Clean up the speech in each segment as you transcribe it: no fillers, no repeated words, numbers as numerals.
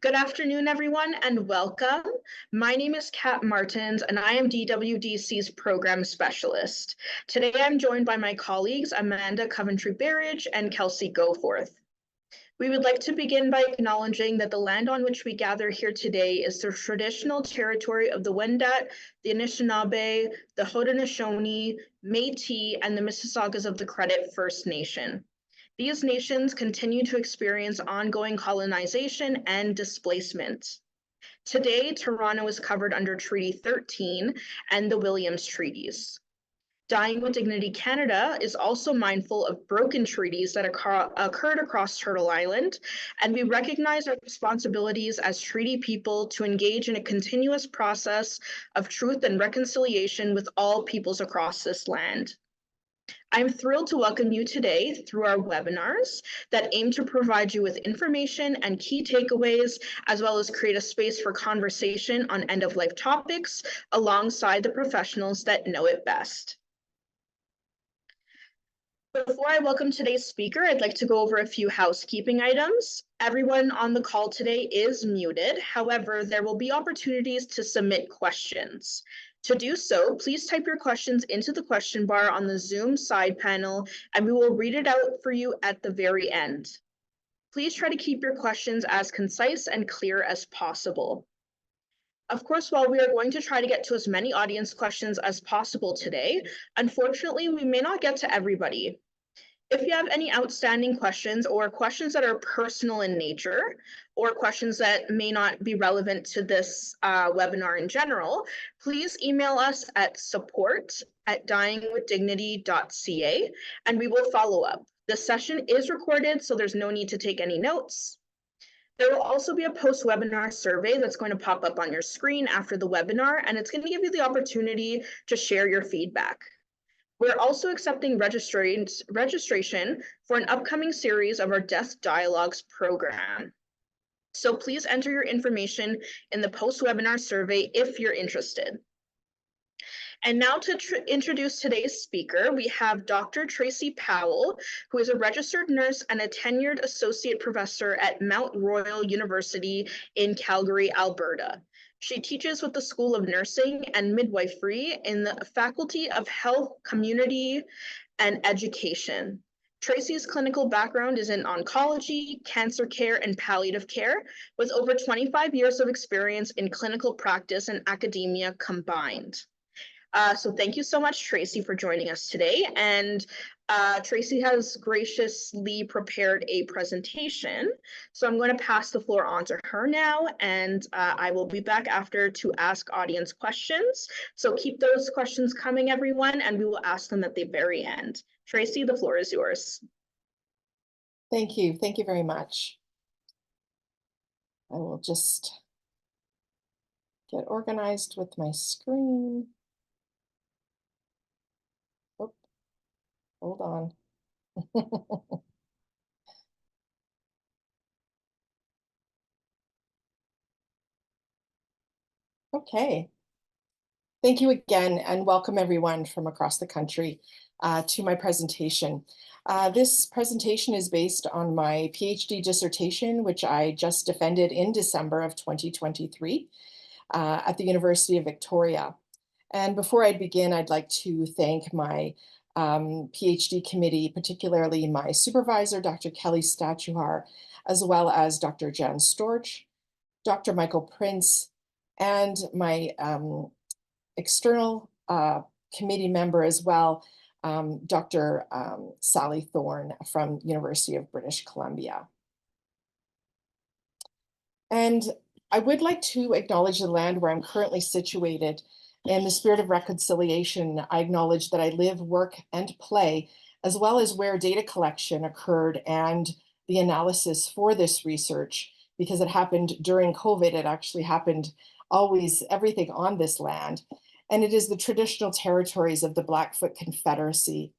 Good afternoon, everyone, and welcome. My name is Kat Martins, and I am DWDC's Program Specialist. Today, I'm joined by my colleagues, Amanda Coventry-Barrage and Kelsey Goforth. We would like to begin by acknowledging that the land on which we gather here today is the traditional territory of the Wendat, the Anishinaabe, the Haudenosaunee, Métis, and the Mississaugas of the Credit First Nation. These nations continue to experience ongoing colonization and displacement. Today, Toronto is covered under Treaty 13 and the Williams Treaties. Dying with Dignity Canada is also mindful of broken treaties that occurred across Turtle Island, and we recognize our responsibilities as treaty people to engage in a continuous process of truth and reconciliation with all peoples across this land. I'm thrilled to welcome you today through our webinars that aim to provide you with information and key takeaways, as well as create a space for conversation on end-of-life topics alongside the professionals that know it best. Before I welcome today's speaker, I'd like to go over a few housekeeping items. Everyone on the call today is muted. However, there will be opportunities to submit questions. To do so, please type your questions into the question bar on the Zoom side panel, and we will read it out for you at the very end. Please try to keep your questions as concise and clear as possible. Of course, while we are going to try to get to as many audience questions as possible today, unfortunately, we may not get to everybody. If you have any outstanding questions or questions that are personal in nature, or questions that may not be relevant to this webinar in general, please email us at support@dyingwithdignity.ca, and we will follow up. This session is recorded, so there's no need to take any notes. There will also be a post-webinar survey that's going to pop up on your screen after the webinar, and it's going to give you the opportunity to share your feedback. We're also accepting registration for an upcoming series of our Death Dialogues program. So please enter your information in the post-webinar survey if you're interested. And now to introduce today's speaker, we have Dr. Tracy Powell, who is a registered nurse and a tenured associate professor at Mount Royal University in Calgary, Alberta. She teaches with the School of Nursing and Midwifery in the Faculty of Health, Community, and Education. Tracy's clinical background is in oncology, cancer care, and palliative care, with over 25 years of experience in clinical practice and academia combined. So thank you so much, Tracy, for joining us today. And Tracy has graciously prepared a presentation. So I'm going to pass the floor on to her now, and I will be back after to ask audience questions. So keep those questions coming, everyone, and we will ask them at the very end. Tracy, the floor is yours. Thank you. Thank you very much. I will just get organized with my screen. Oh, hold on. Okay. Thank you again, and welcome everyone from across the country to my presentation. This presentation is based on my PhD dissertation, which I just defended in December of 2023 at the University of Victoria. And before I begin, I'd like to thank my PhD committee, particularly my supervisor, Dr. Kelly Statuhar, as well as Dr. Jan Storch, Dr. Michael Prince, and my external committee member as well, Dr. Sally Thorne from University of British Columbia. And I would like to acknowledge the land where I'm currently situated. In the spirit of reconciliation, I acknowledge that I live, work, and play, as well as where data collection occurred and the analysis for this research, because it happened during COVID. It actually happened always, everything on this land. And it is the traditional territories of the Blackfoot Confederacy,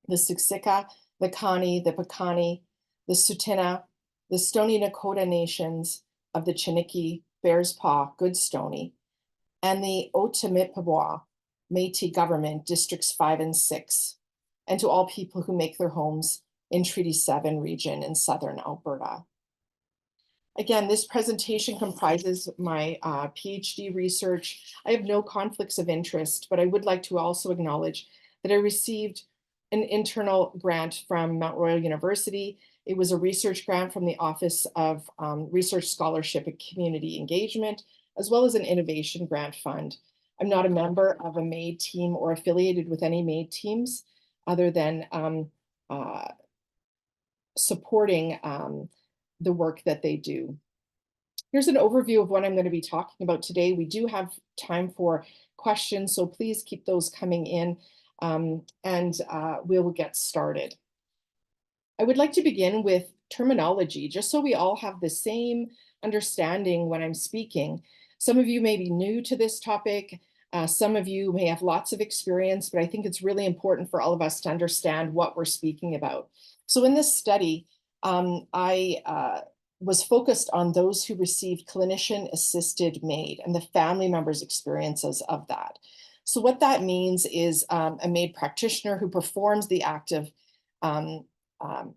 the Siksika, the Kainai, the Piikani, the Tsuut'ina, the Stoney Nakoda nations of the Chiniki, Bears Paw, Goodstoney, and the Otipemisiwak Métis government, Districts 5 and 6, and to all people who make their homes in Treaty 7 region in southern Alberta. Again, this presentation comprises my PhD research. I have no conflicts of interest, but I would like to also acknowledge that I received an internal grant from Mount Royal University. It was a research grant from the Office of Research Scholarship and Community Engagement, as well as an innovation grant fund. I'm not a member of a MAID team or affiliated with any MAID teams other than supporting the work that they do. Here's an overview of what I'm going to be talking about today. We do have time for questions, so please keep those coming in, and we will get started. I would like to begin with terminology, just so we all have the same understanding when I'm speaking. Some of you may be new to this topic. Some of you may have lots of experience, but I think it's really important for all of us to understand what we're speaking about. So in this study, I was focused on those who received clinician-assisted MAID and the family members' experiences of that. So what that means is a MAID practitioner who performs the act of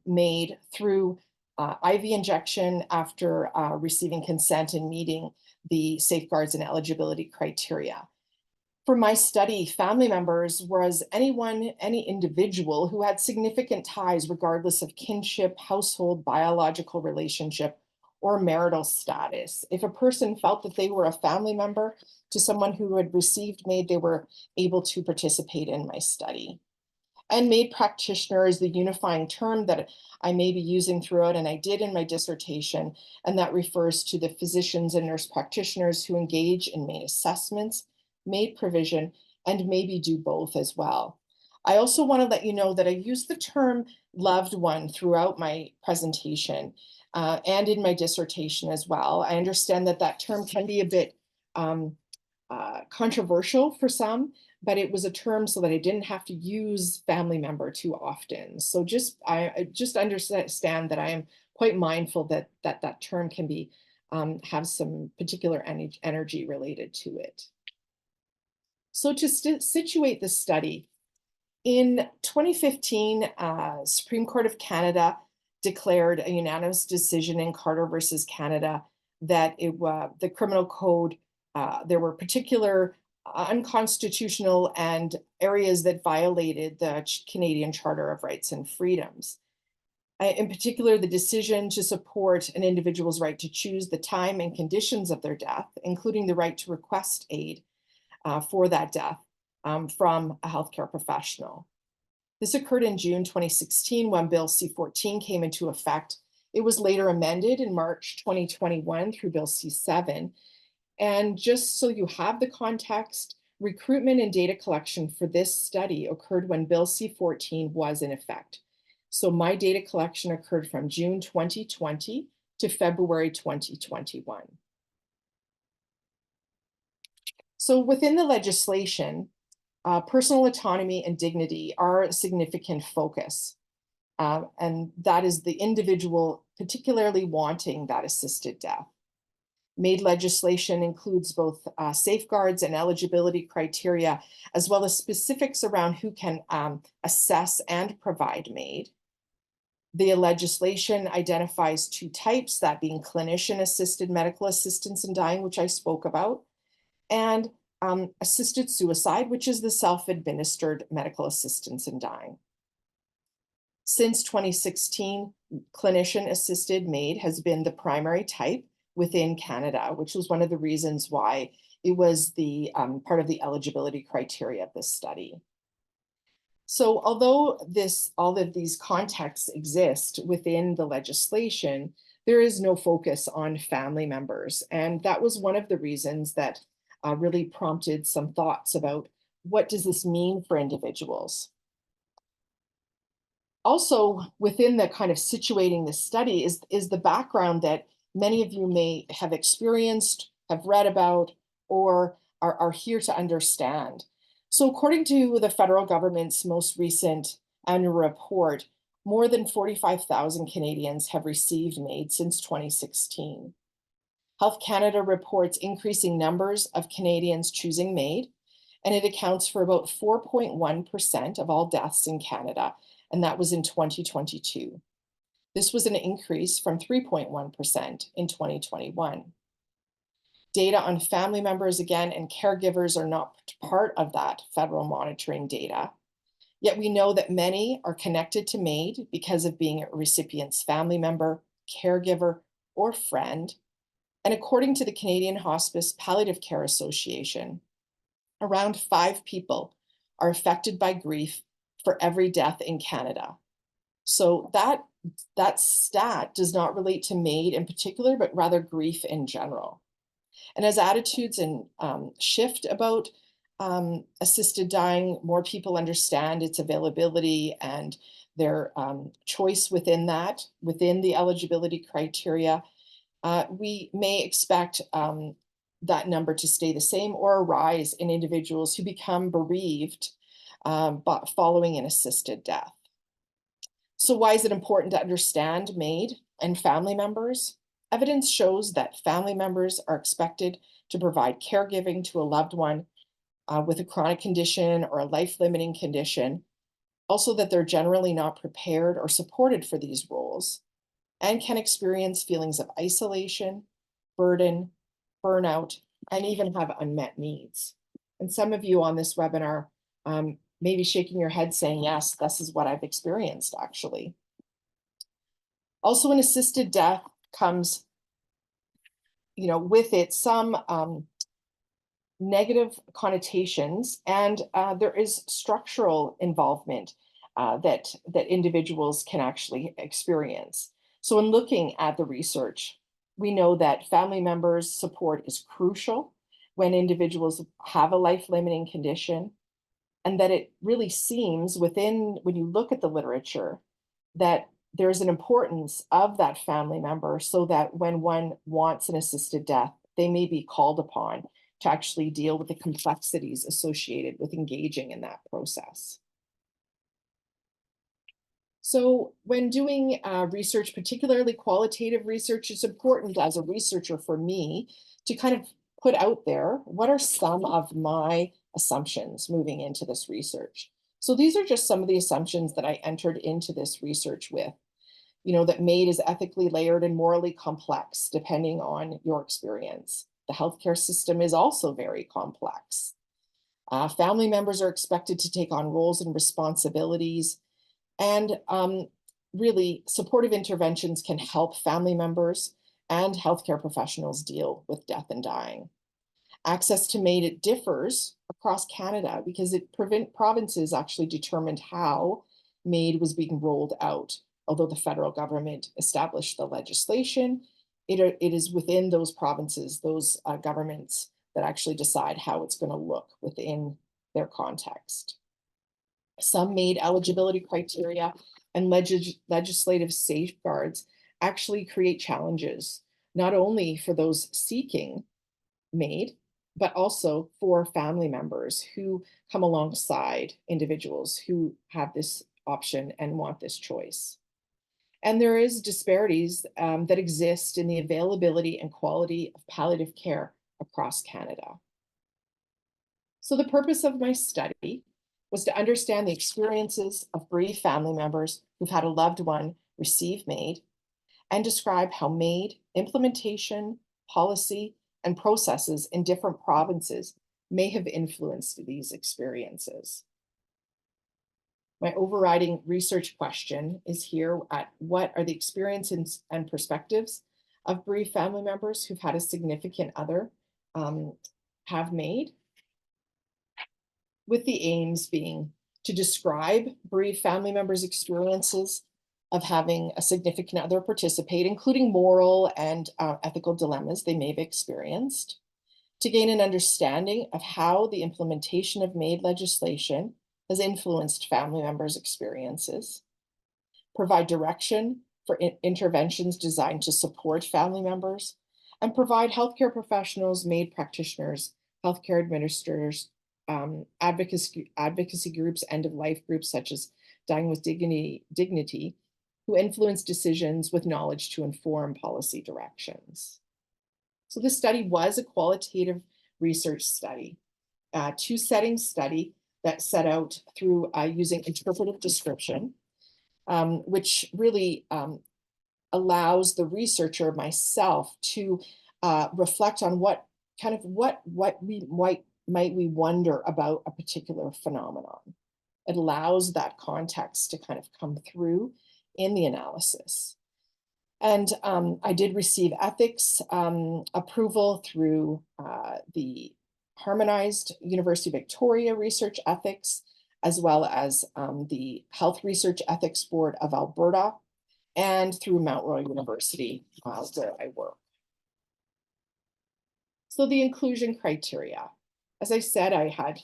MAID through IV injection after receiving consent and meeting the safeguards and eligibility criteria. For my study, family members was any individual who had significant ties regardless of kinship, household, biological relationship, or marital status. If a person felt that they were a family member to someone who had received MAID, they were able to participate in my study. And MAID practitioner is the unifying term that I may be using throughout, and I did in my dissertation, and that refers to the physicians and nurse practitioners who engage in MAID assessments, MAID provision, and maybe do both as well. I also want to let you know that I use the term loved one throughout my presentation and in my dissertation as well. I understand that that term can be a bit controversial for some, but it was a term so that I didn't have to use family member too often. So I just understand that I am quite mindful that that term can be have some particular energy related to it. So to situate the study, in 2015, Supreme Court of Canada declared a unanimous decision in Carter versus Canada that the criminal code, there were particular unconstitutional and areas that violated the Canadian Charter of Rights and Freedoms. In particular, the decision to support an individual's right to choose the time and conditions of their death, including the right to request aid for that death from a healthcare professional. This occurred in June 2016 when Bill C-14 came into effect. It was later amended in March 2021 through Bill C-7. And just so you have the context, recruitment and data collection for this study occurred when Bill C-14 was in effect. So my data collection occurred from June 2020 to February 2021. So within the legislation, personal autonomy and dignity are a significant focus. And that is the individual particularly wanting that assisted death. MAID legislation includes both safeguards and eligibility criteria, as well as specifics around who can assess and provide MAID. The legislation identifies two types, that being clinician-assisted medical assistance in dying, which I spoke about, and assisted suicide, which is the self-administered medical assistance in dying. Since 2016, clinician-assisted MAID has been the primary type within Canada, which was one of the reasons why it was the part of the eligibility criteria of this study. So although all of these contexts exist within the legislation, there is no focus on family members. And that was one of the reasons that really prompted some thoughts about what does this mean for individuals. Also, within the kind of situating the study is the background that many of you may have experienced, have read about, or are here to understand. So according to the federal government's most recent annual report, more than 45,000 Canadians have received MAID since 2016. Health Canada reports increasing numbers of Canadians choosing MAID, and it accounts for about 4.1% of all deaths in Canada, and that was in 2022. This was an increase from 3.1% in 2021. Data on family members, again, and caregivers are not part of that federal monitoring data. Yet we know that many are connected to MAID because of being a recipient's family member, caregiver, or friend. And according to the Canadian Hospice Palliative Care Association, around 5 people are affected by grief for every death in Canada. So that stat does not relate to MAID in particular, but rather grief in general. And as attitudes and shift about assisted dying, more people understand its availability and their choice within that, within the eligibility criteria, we may expect that number to stay the same or rise in individuals who become bereaved but following an assisted death. So why is it important to understand MAID and family members? Evidence shows that family members are expected to provide caregiving to a loved one with a chronic condition or a life-limiting condition. Also that they're generally not prepared or supported for these roles and can experience feelings of isolation, burden, burnout, and even have unmet needs. And some of you on this webinar may be shaking your head saying, yes, this is what I've experienced actually. Also, an assisted death comes, with it some negative connotations, and there is structural involvement that individuals can actually experience. So in looking at the research, we know that family members' support is crucial when individuals have a life-limiting condition, and that it really seems when you look at the literature, that there's an importance of that family member so that when one wants an assisted death, they may be called upon to actually deal with the complexities associated with engaging in that process. So when doing research, particularly qualitative research, it's important as a researcher for me to kind of put out there, what are some of my assumptions moving into this research? So these are just some of the assumptions that I entered into this research with. That MAID is ethically layered and morally complex, depending on your experience. The healthcare system is also very complex. Family members are expected to take on roles and responsibilities, and really supportive interventions can help family members and healthcare professionals deal with death and dying. Access to MAID, it differs across Canada because provinces actually determined how MAID was being rolled out. Although the federal government established the legislation, it is within those provinces, those governments that actually decide how it's going to look within their context. Some MAID eligibility criteria and legislative safeguards actually create challenges, not only for those seeking MAID, but also for family members who come alongside individuals who have this option and want this choice. And there is disparities that exist in the availability and quality of palliative care across Canada. So the purpose of my study was to understand the experiences of bereaved family members who've had a loved one receive MAID and describe how MAID implementation, policy, and processes in different provinces may have influenced these experiences. My overriding research question is here at what are the experiences and perspectives of bereaved family members who've had a significant other have MAID, with the aims being to describe bereaved family members' experiences of having a significant other participate, including moral and ethical dilemmas they may have experienced, to gain an understanding of how the implementation of MAID legislation has influenced family members' experiences, provide direction for interventions designed to support family members, and provide healthcare professionals, MAID practitioners, healthcare administrators, advocacy groups, end-of-life groups such as Dying with Dignity, who influence decisions with knowledge to inform policy directions. So this study was a qualitative research study, two-setting study that set out through using interpretive description, which really allows the researcher, myself, to reflect on what we might we wonder about a particular phenomenon. It allows that context to kind of come through in the analysis. And I did receive ethics approval through the Harmonized University of Victoria Research Ethics, as well as the Health Research Ethics Board of Alberta, and through Mount Royal University, where I work. So the inclusion criteria. As I said, I had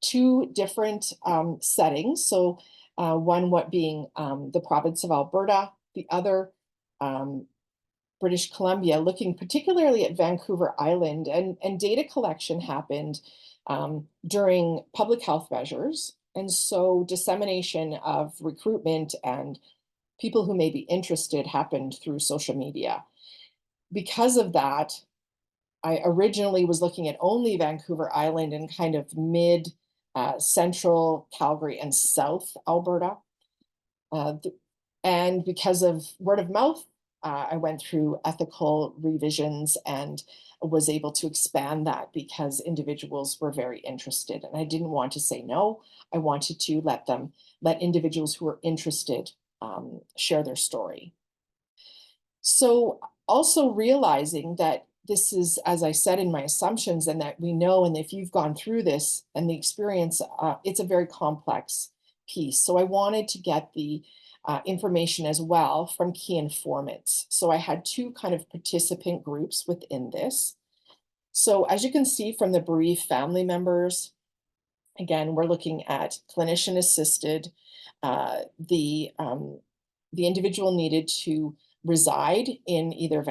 two different settings. So one being the province of Alberta, the other British Columbia, looking particularly at Vancouver Island, and data collection happened during public health measures. And so dissemination of recruitment and people who may be interested happened through social media. Because of that, I originally was looking at only Vancouver Island and kind of mid central Calgary and South Alberta. And because of word of mouth, I went through ethical revisions and was able to expand that because individuals were very interested. And I didn't want to say no. I wanted to let individuals who were interested share their story. So also realizing that this is, as I said in my assumptions, and that we know, and if you've gone through this and the experience, it's a very complex piece. So I wanted to get the information as well from key informants. So I had two kind of participant groups within this. So as you can see from the brief, family members, again, we're looking at clinician assisted. The individual needed to reside in either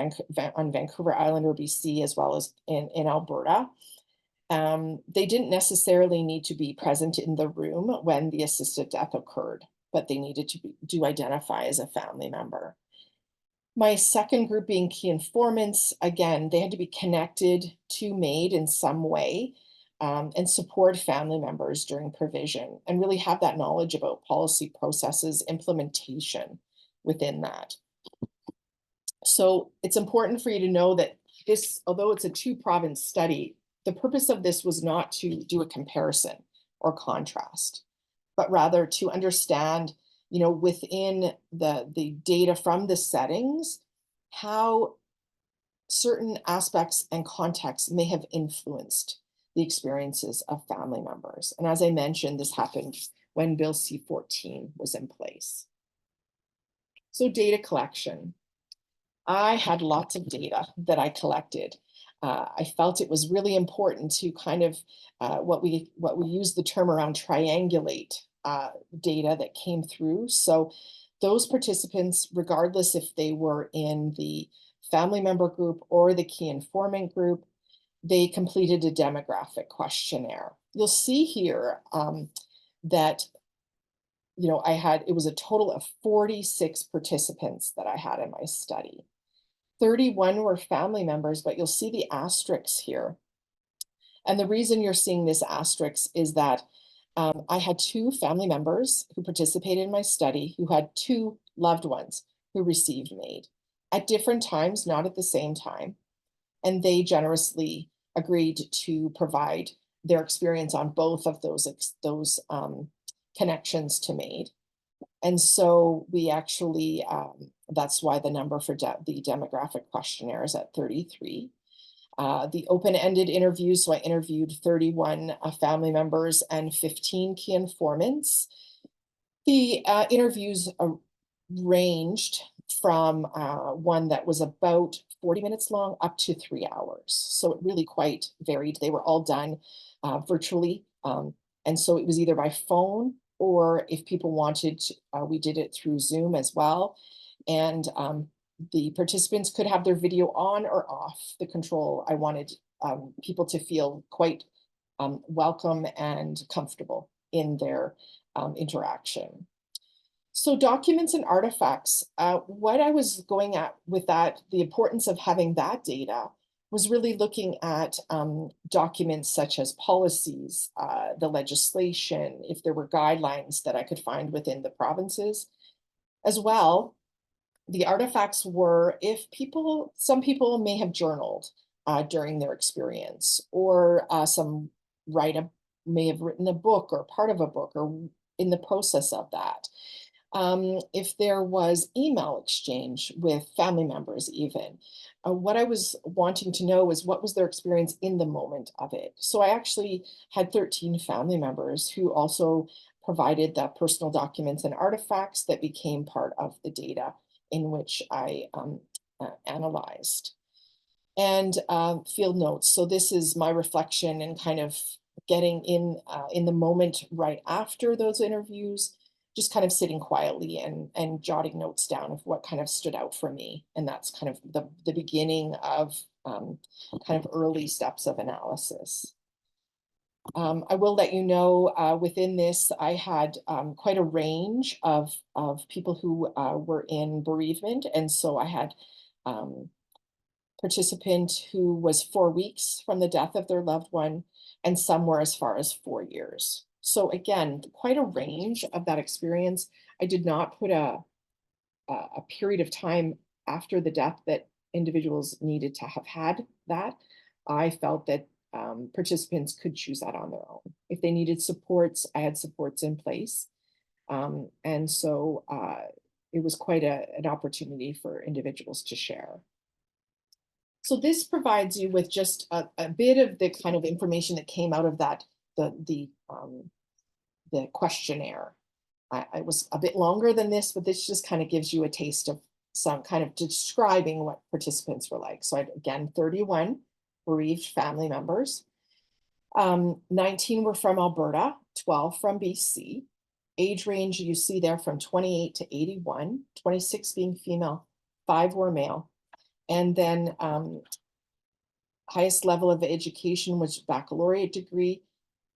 on Vancouver Island or BC, as well as in Alberta. They didn't necessarily need to be present in the room when the assisted death occurred, but they needed to identify as a family member. My second group being key informants, again, they had to be connected to MAID in some way and support family members during provision and really have that knowledge about policy processes, implementation within that. So it's important for you to know that this, although it's a 2-province study, the purpose of this was not to do a comparison or contrast, but rather to understand, within the data from the settings, how certain aspects and contexts may have influenced the experiences of family members. And as I mentioned, this happened when Bill C-14 was in place. So data collection. I had lots of data that I collected. I felt it was really important to kind of what we use the term around triangulate data that came through. So those participants, regardless if they were in the family member group or the key informant group, they completed a demographic questionnaire. You'll see here that it was a total of 46 participants that I had in my study. 31 were family members, but you'll see the asterisks here. And the reason you're seeing this asterisk is that I had 2 family members who participated in my study who had 2 loved ones who received MAID at different times, not at the same time. And they generously agreed to provide their experience on both of those connections to MAID. And so we actually, that's why the number for the demographic questionnaire is at 33. The open-ended interviews, so I interviewed 31 family members and 15 key informants. The interviews ranged from one that was about 40 minutes long up to 3 hours. So it really quite varied. They were all done virtually. And so it was either by phone or if people wanted, we did it through Zoom as well. And the participants could have their video on or off the control. I wanted people to feel quite welcome and comfortable in their interaction. So documents and artifacts, what I was going at with that, the importance of having that data was really looking at documents such as policies, the legislation, if there were guidelines that I could find within the provinces, as well the artifacts were some people may have journaled during their experience, or some may have written a book or part of a book or in the process of that. If there was email exchange with family members even. What I was wanting to know is what was their experience in the moment of it. So I actually had 13 family members who also provided the personal documents and artifacts that became part of the data in which I analyzed. And field notes. So this is my reflection and kind of getting in the moment right after those interviews, just kind of sitting quietly and jotting notes down of what kind of stood out for me. And that's kind of the beginning of kind of early steps of analysis. I will let you know within this, I had quite a range of people who were in bereavement. And so I had participant who was 4 weeks from the death of their loved one, and some were as far as 4 years. So again, quite a range of that experience. I did not put a period of time after the death that individuals needed to have had that. I felt that participants could choose that on their own. If they needed supports, I had supports in place. And so it was quite an opportunity for individuals to share. So this provides you with just a bit of the kind of information that came out of that, the questionnaire. I was a bit longer than this, but this just kind of gives you a taste of some kind of describing what participants were like. So again, 31 bereaved family members. 19 were from Alberta, 12 from BC. Age range you see there from 28 to 81, 26 being female, 5 were male. And then highest level of education was baccalaureate degree.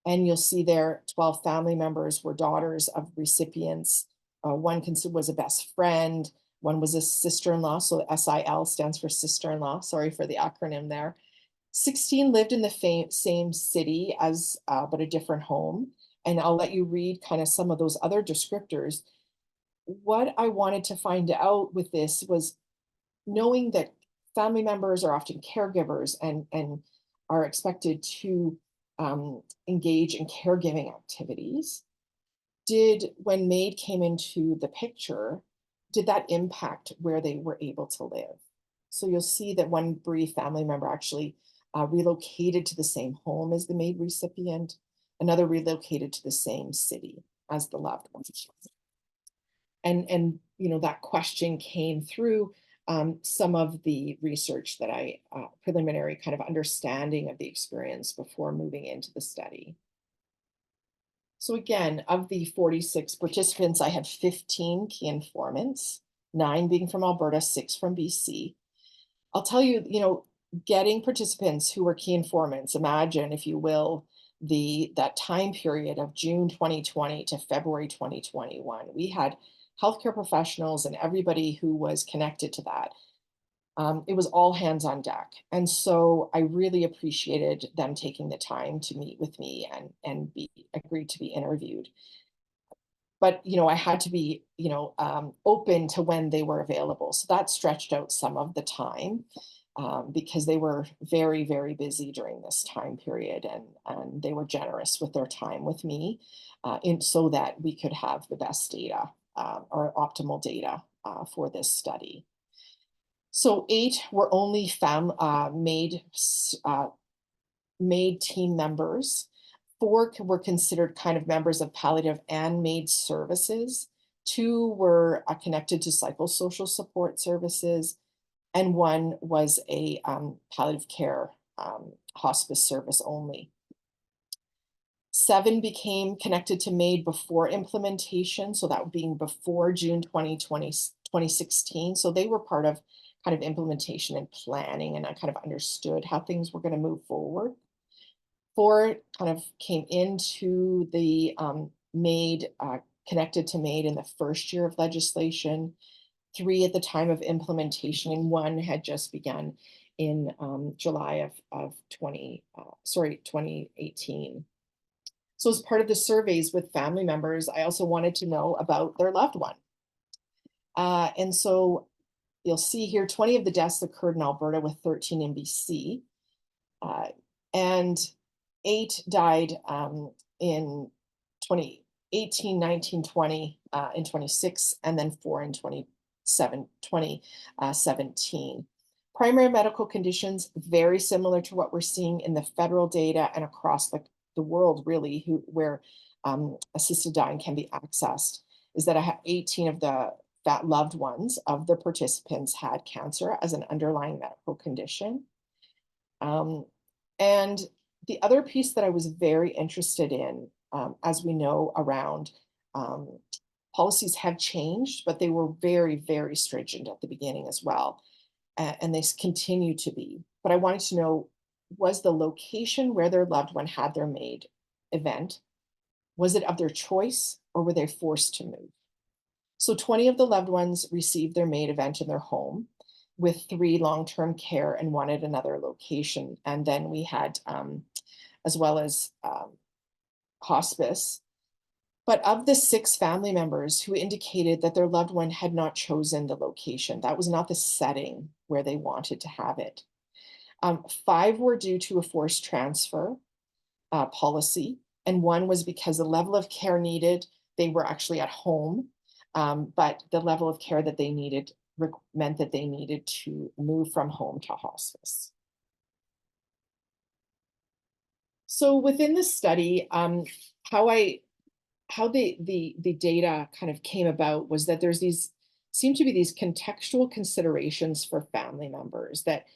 And you'll see there 12 family members were daughters of recipients. One was a best friend. One was a sister-in-law. So SIL stands for sister-in-law. Sorry for the acronym there. 16 lived in the same city as, but a different home. And I'll let you read kind of some of those other descriptors. What I wanted to find out with this was knowing that family members are often caregivers and are expected to engage in caregiving activities. When MAID came into the picture, did that impact where they were able to live? So you'll see that one bereaved family member actually relocated to the same home as the MAID recipient, another relocated to the same city as the loved one. And you know, that question came through some of the research that preliminary kind of understanding of the experience before moving into the study. So again, of the 46 participants, I had 15 key informants, 9 being from Alberta, 6 from BC. I'll tell you, you know, getting participants who were key informants, imagine, if you will, that time period of June 2020 to February 2021. We had healthcare professionals and everybody who was connected to that. It was all hands on deck. And so I really appreciated them taking the time to meet with me and agreed to be interviewed. But, you know, I had to be, you know, open to when they were available. So that stretched out some of the time because they were very, very busy during this time period, and they were generous with their time with me so that we could have the best data or optimal data for this study. So 8 were only MAID team members. 4 were considered kind of members of palliative and MAID services. 2 were connected to psychosocial support services, and 1 was a palliative care hospice service only. 7 became connected to MAID before implementation, so that being before June 2016. So they were part of kind of implementation and planning, and I kind of understood how things were going to move forward. 4 kind of came into the MAID, connected to MAID in the first year of legislation, 3 at the time of implementation, and 1 had just begun in July of 2018. So as part of the surveys with family members, I also wanted to know about their loved one. And so you'll see here 20 of the deaths occurred in Alberta, with 13 in BC. And 8 died in 2018, 19, 20, in 26, and then 4 in 2017. Primary medical conditions, very similar to what we're seeing in the federal data and across the world, really, where assisted dying can be accessed, is that I have 18 of that loved ones of the participants had cancer as an underlying medical condition. And the other piece that I was very interested in, as we know, around policies have changed, but they were very, very stringent at the beginning as well. And they continue to be. But I wanted to know, was the location where their loved one had their MAID event, was it of their choice, or were they forced to move? So 20 of the loved ones received their MAID event in their home, with 3 long-term care and 1 at another location. And then we had, as well as hospice. But of the 6 family members who indicated that their loved one had not chosen the location, that was not the setting where they wanted to have it. 5 were due to a forced transfer policy, and 1 was because the level of care needed, they were actually at home, but the level of care that they needed meant that they needed to move from home to hospice. So within the study, how the data kind of came about was that there's seem to be these contextual considerations for family members that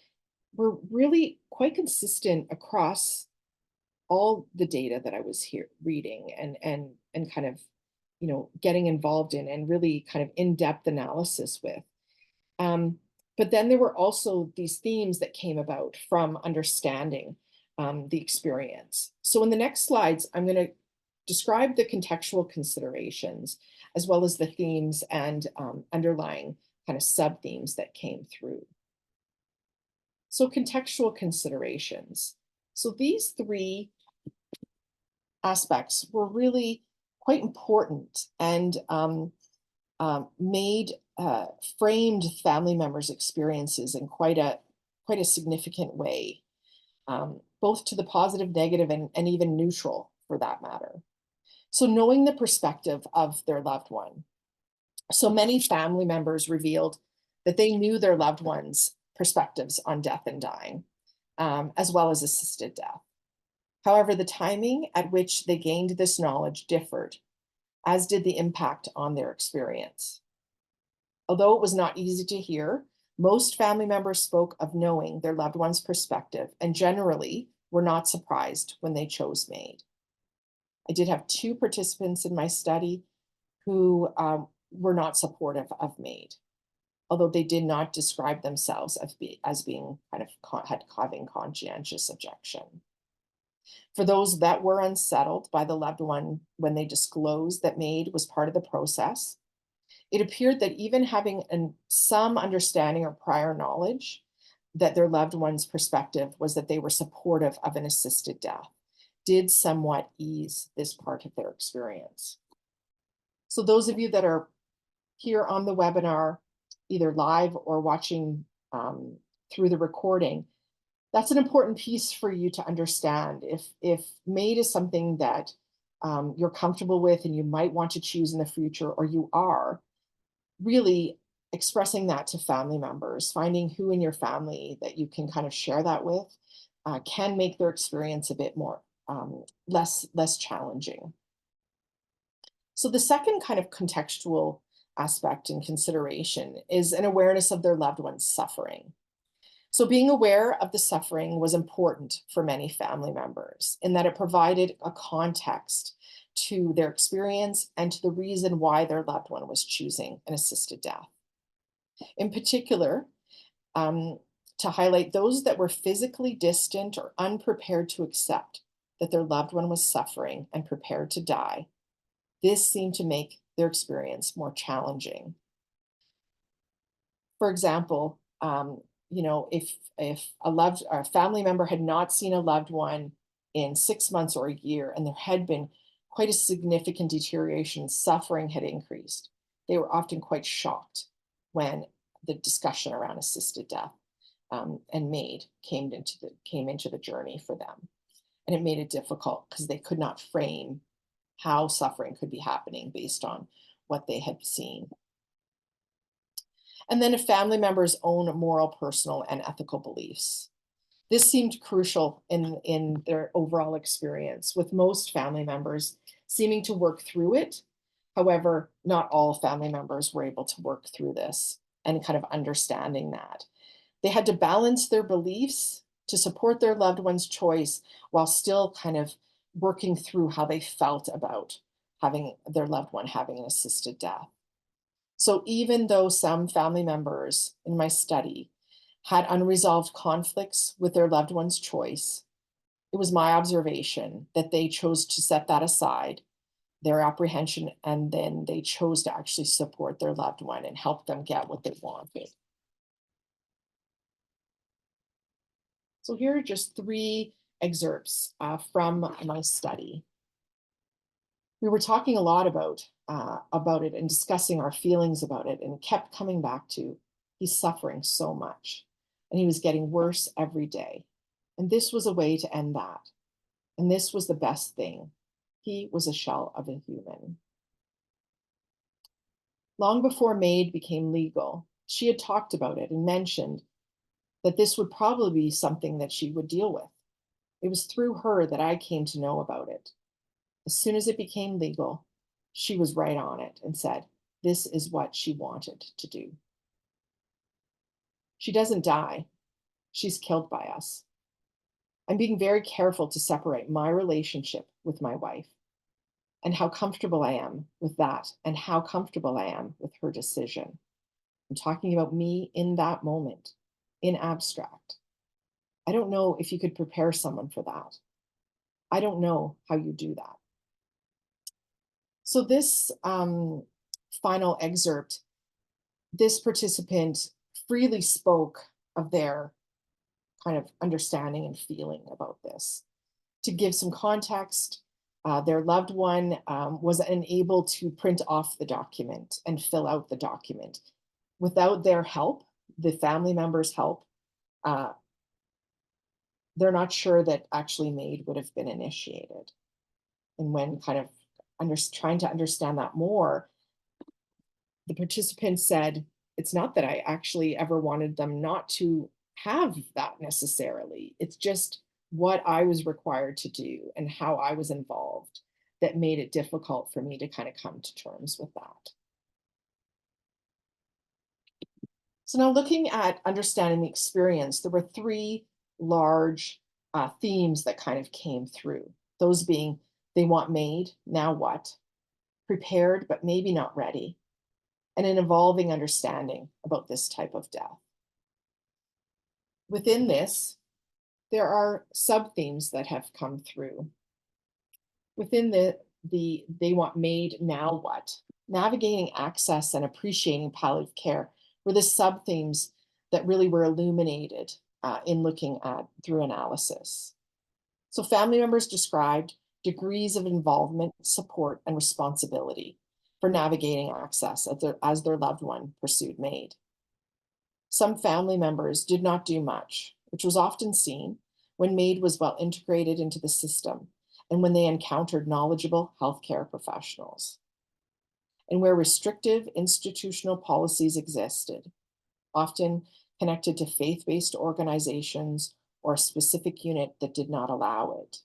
were really quite consistent across all the data that I was here reading and kind of, getting involved in and really kind of in-depth analysis with. But then there were also these themes that came about from understanding the experience. So in the next slides, I'm going to describe the contextual considerations, as well as the themes and underlying kind of sub-themes that came through. So contextual considerations. So these 3 aspects were really quite important and framed family members' experiences in quite a significant way, both to the positive, negative, and even neutral, for that matter. So knowing the perspective of their loved one. So many family members revealed that they knew their loved ones' perspectives on death and dying, as well as assisted death. However, the timing at which they gained this knowledge differed, as did the impact on their experience. Although it was not easy to hear, most family members spoke of knowing their loved one's perspective and generally were not surprised when they chose MAID. I did have 2 participants in my study who were not supportive of MAID, although they did not describe themselves as being kind of having conscientious objection. For those that were unsettled by the loved one when they disclosed that MAID was part of the process, it appeared that even having some understanding or prior knowledge that their loved one's perspective was that they were supportive of an assisted death did somewhat ease this part of their experience. So those of you that are here on the webinar, either live or watching through the recording, that's an important piece for you to understand. If MAID is something that you're comfortable with and you might want to choose in the future, or you are, really expressing that to family members, finding who in your family that you can kind of share that with, can make their experience a bit more less challenging. So the second kind of contextual aspect and consideration is an awareness of their loved one's suffering. So being aware of the suffering was important for many family members in that it provided a context to their experience and to the reason why their loved one was choosing an assisted death. In particular, to highlight those that were physically distant or unprepared to accept that their loved one was suffering and prepared to die. This seemed to make their experience more challenging. For example, if a family member had not seen a loved one in 6 months or a year, and there had been quite a significant deterioration, suffering had increased, they were often quite shocked when the discussion around assisted death and MAID came into the journey for them. And it made it difficult because they could not frame how suffering could be happening based on what they had seen. And then a family member's own moral, personal, and ethical beliefs. This seemed crucial in their overall experience, with most family members seeming to work through it. However, not all family members were able to work through this and kind of understanding that. They had to balance their beliefs to support their loved one's choice while still kind of working through how they felt about having their loved one having an assisted death. So even though some family members in my study had unresolved conflicts with their loved one's choice, it was my observation that they chose to set that aside, their apprehension, and then they chose to actually support their loved one and help them get what they wanted. So here are just 3 excerpts from my study. We were talking a lot about it and discussing our feelings about it, and kept coming back to, he's suffering so much and he was getting worse every day. And this was a way to end that. And this was the best thing. He was a shell of a human. Long before MAID became legal, she had talked about it and mentioned that this would probably be something that she would deal with. It was through her that I came to know about it. As soon as it became legal, she was right on it and said, this is what she wanted to do. She doesn't die. She's killed by us. I'm being very careful to separate my relationship with my wife and how comfortable I am with that and how comfortable I am with her decision. I'm talking about me in that moment, in abstract. I don't know if you could prepare someone for that. I don't know how you do that. So this final excerpt, this participant freely spoke of their kind of understanding and feeling about this. To give some context, their loved one was unable to print off the document and fill out the document. Without their help, the family member's help, they're not sure that actually MAID would have been initiated. And when kind of trying to understand that more, the participant said, it's not that I actually ever wanted them not to have that necessarily. It's just what I was required to do and how I was involved that made it difficult for me to kind of come to terms with that. So now looking at understanding the experience, there were 3 large themes that kind of came through. Those being, they want MAID, now what? Prepared, but maybe not ready. And an evolving understanding about this type of death. Within this, there are sub-themes that have come through. Within the they want MAID, now what? Navigating access and appreciating palliative care were the sub-themes that really were illuminated in looking at through analysis. So family members described degrees of involvement, support, and responsibility for navigating access as their loved one pursued MAID. Some family members did not do much, which was often seen when MAID was well integrated into the system and when they encountered knowledgeable healthcare professionals. And where restrictive institutional policies existed, often connected to faith-based organizations or a specific unit that did not allow it.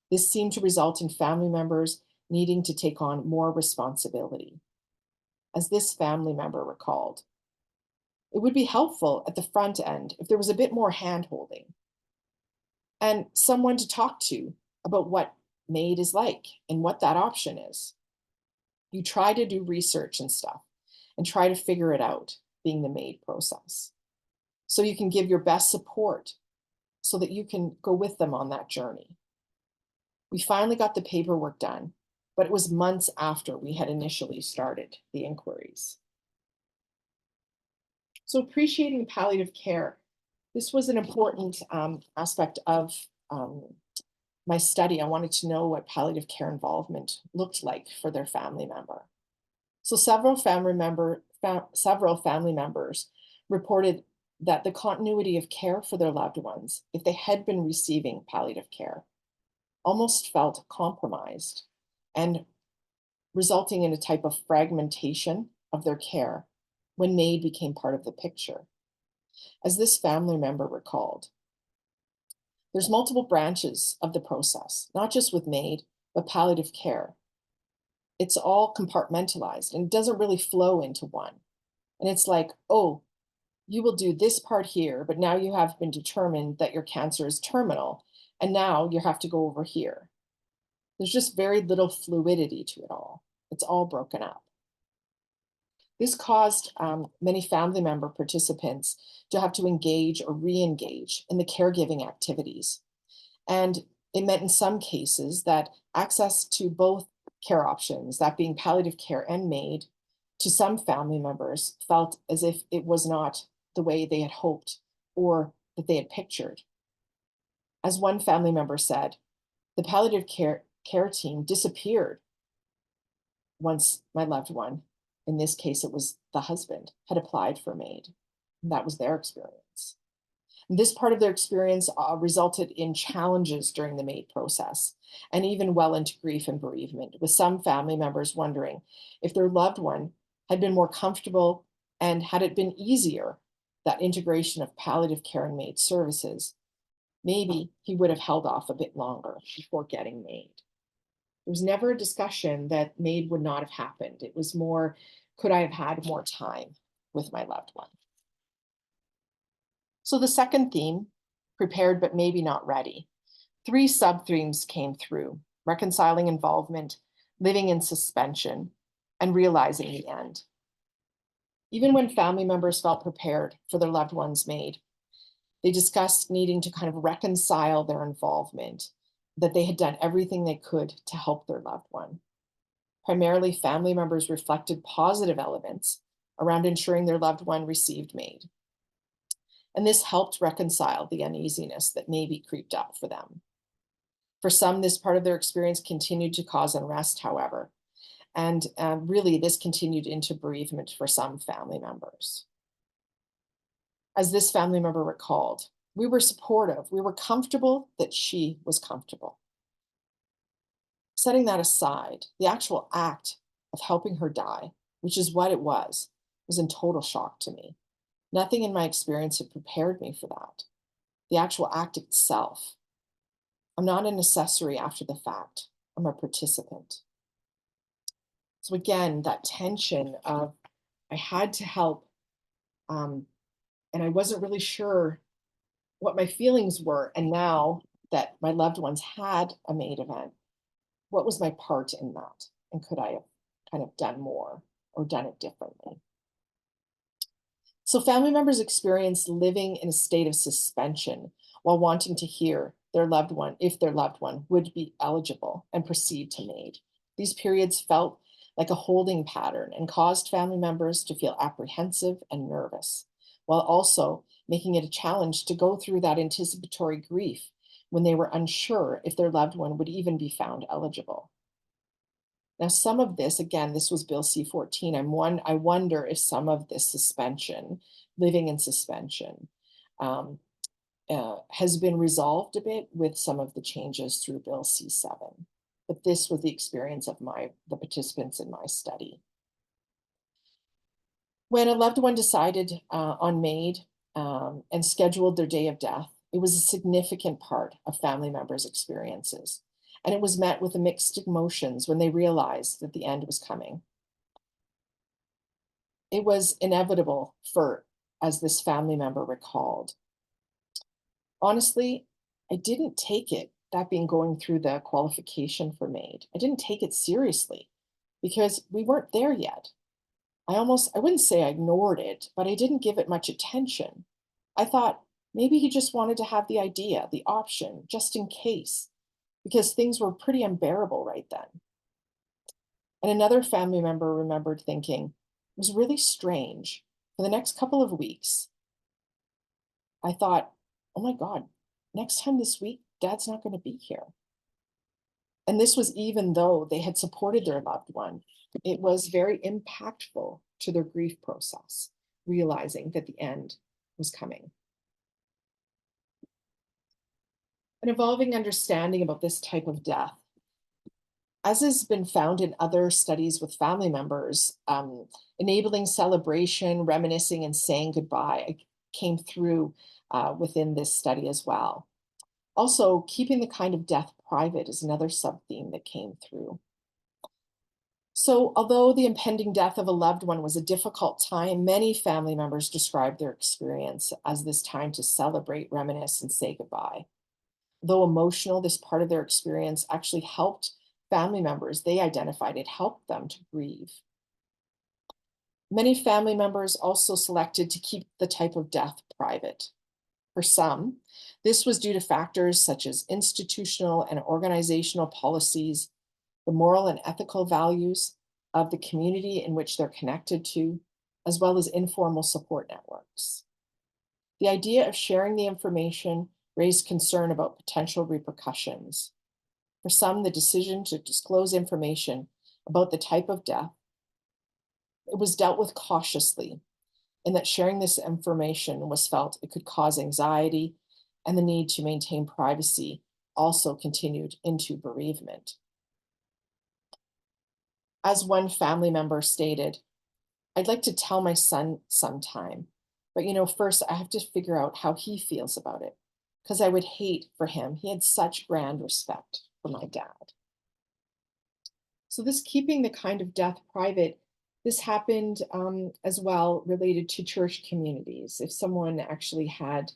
This seemed to result in family members needing to take on more responsibility. As this family member recalled, it would be helpful at the front end if there was a bit more hand-holding and someone to talk to about what MAID is like and what that option is. You try to do research and stuff and try to figure it out, being the MAID process. So you can give your best support so that you can go with them on that journey. We finally got the paperwork done, but it was months after we had initially started the inquiries. So appreciating palliative care. This was an important aspect of my study. I wanted to know what palliative care involvement looked like for their family member. So several family members reported that the continuity of care for their loved ones, if they had been receiving palliative care, almost felt compromised and resulting in a type of fragmentation of their care when MAID became part of the picture. As this family member recalled, there's multiple branches of the process, not just with MAID, but palliative care. It's all compartmentalized and it doesn't really flow into one. And it's like, oh, you will do this part here, but now you have been determined that your cancer is terminal, and now you have to go over here. There's just very little fluidity to it all. It's all broken up. This caused many family member participants to have to engage or re-engage in the caregiving activities. And it meant in some cases that access to both care options, that being palliative care and MAID, to some family members felt as if it was not the way they had hoped or that they had pictured. As one family member said, the palliative care team disappeared once my loved one, in this case it was the husband, had applied for MAID. And that was their experience. And this part of their experience resulted in challenges during the MAID process, and even well into grief and bereavement, with some family members wondering if their loved one had been more comfortable and had it been easier, that integration of palliative care and MAID services, maybe he would have held off a bit longer before getting MAID. There was never a discussion that MAID would not have happened. It was more, could I have had more time with my loved one? So the second theme, prepared but maybe not ready. 3 sub-themes came through: reconciling involvement, living in suspension, and realizing the end. Even when family members felt prepared for their loved one's MAID, they discussed needing to kind of reconcile their involvement, that they had done everything they could to help their loved one. Primarily, family members reflected positive elements around ensuring their loved one received MAID. And this helped reconcile the uneasiness that maybe creeped up for them. For some, this part of their experience continued to cause unrest, however, and really this continued into bereavement for some family members. As this family member recalled, we were supportive, we were comfortable that she was comfortable. Setting that aside, the actual act of helping her die, which is what it was in total shock to me. Nothing in my experience had prepared me for that. The actual act itself. I'm not an accessory after the fact. I'm a participant. So again, that tension of I had to help, and I wasn't really sure what my feelings were. And now that my loved ones had a MAID event, what was my part in that? And could I have kind of done more or done it differently? So family members experience living in a state of suspension while wanting to hear their loved one, if their loved one would be eligible and proceed to MAID. These periods felt like a holding pattern and caused family members to feel apprehensive and nervous, while also making it a challenge to go through that anticipatory grief when they were unsure if their loved one would even be found eligible. Now, some of this, again, this was Bill C-14. I wonder if some of this suspension, living in suspension, has been resolved a bit with some of the changes through Bill C-7. But this was the experience of the participants in my study. When a loved one decided on MAID and scheduled their day of death, it was a significant part of family members' experiences. And it was met with mixed emotions when they realized that the end was coming. It was inevitable as this family member recalled. Honestly, I didn't take it, that being going through the qualification for MAID. I didn't take it seriously because we weren't there yet. I wouldn't say I ignored it, but I didn't give it much attention. I thought maybe he just wanted to have the idea, the option, just in case, because things were pretty unbearable right then. And another family member remembered thinking, it was really strange. For the next couple of weeks, I thought, oh my God, next time this week, Dad's not going to be here. And this was even though they had supported their loved one. It was very impactful to their grief process. realizing that the end was coming. An evolving understanding about this type of death, as has been found in other studies with family members, enabling celebration, reminiscing, and saying goodbye came through within this study as well. Also, keeping the kind of death private is another sub-theme that came through. So, although the impending death of a loved one was a difficult time, many family members described their experience as this time to celebrate, reminisce, and say goodbye. Though emotional, this part of their experience actually helped family members. They identified it helped them to grieve. Many family members also selected to keep the type of death private. For some, this was due to factors such as institutional and organizational policies, the moral and ethical values of the community in which they're connected to, as well as informal support networks. The idea of sharing the information raised concern about potential repercussions. For some, the decision to disclose information about the type of death, it was dealt with cautiously, in that sharing this information was felt it could cause anxiety, and the need to maintain privacy also continued into bereavement. As one family member stated, "I'd like to tell my son sometime, but first I have to figure out how he feels about it, because I would hate for him. He had such grand respect for my dad." So this keeping the kind of death private, this happened as well related to church communities. If someone actually had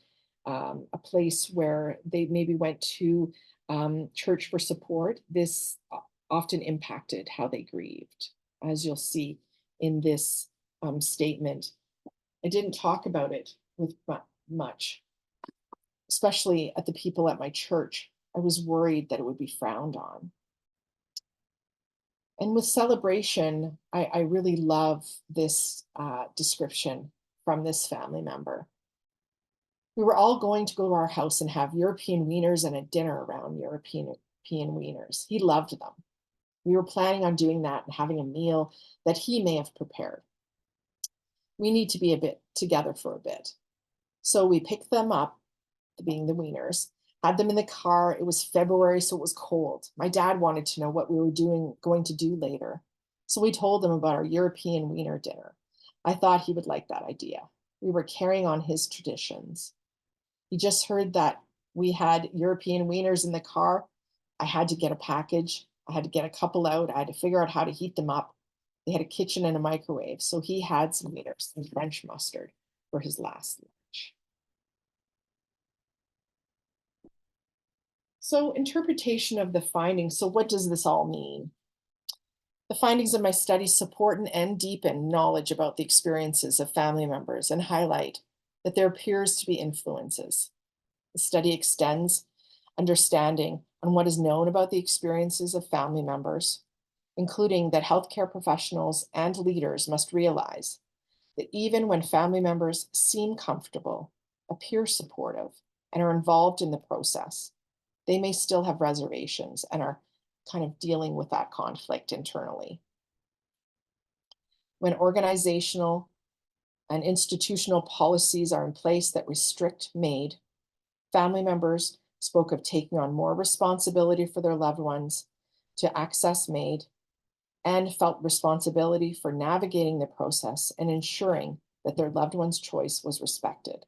a place where they maybe went to church for support, this often impacted how they grieved. As you'll see in this statement, I didn't talk about it with much, especially at the people at my church. I was worried that it would be frowned on. And with celebration, I really love this description from this family member. "We were all going to go to our house and have European wieners and a dinner around European wieners. He loved them. We were planning on doing that and having a meal that he may have prepared. We need to be a bit together for a bit. So we picked them up," being the wieners, "had them in the car. It was February, so it was cold. My dad wanted to know what we were going to do later. So we told him about our European wiener dinner. I thought he would like that idea. We were carrying on his traditions. He just heard that we had European wieners in the car. I had to get a package. I had to get a couple out. I had to figure out how to heat them up. They had a kitchen and a microwave, so he had some wieners and French mustard for his last lunch." So interpretation of the findings. So what does this all mean? The findings of my study support and deepen knowledge about the experiences of family members and highlight that there appears to be influences. The study extends understanding on what is known about the experiences of family members, including that healthcare professionals and leaders must realize that even when family members seem comfortable, appear supportive, and are involved in the process, they may still have reservations and are kind of dealing with that conflict internally. When organizational and institutional policies are in place that restrict MAID, family members spoke of taking on more responsibility for their loved ones to access MAID and felt responsibility for navigating the process and ensuring that their loved one's choice was respected.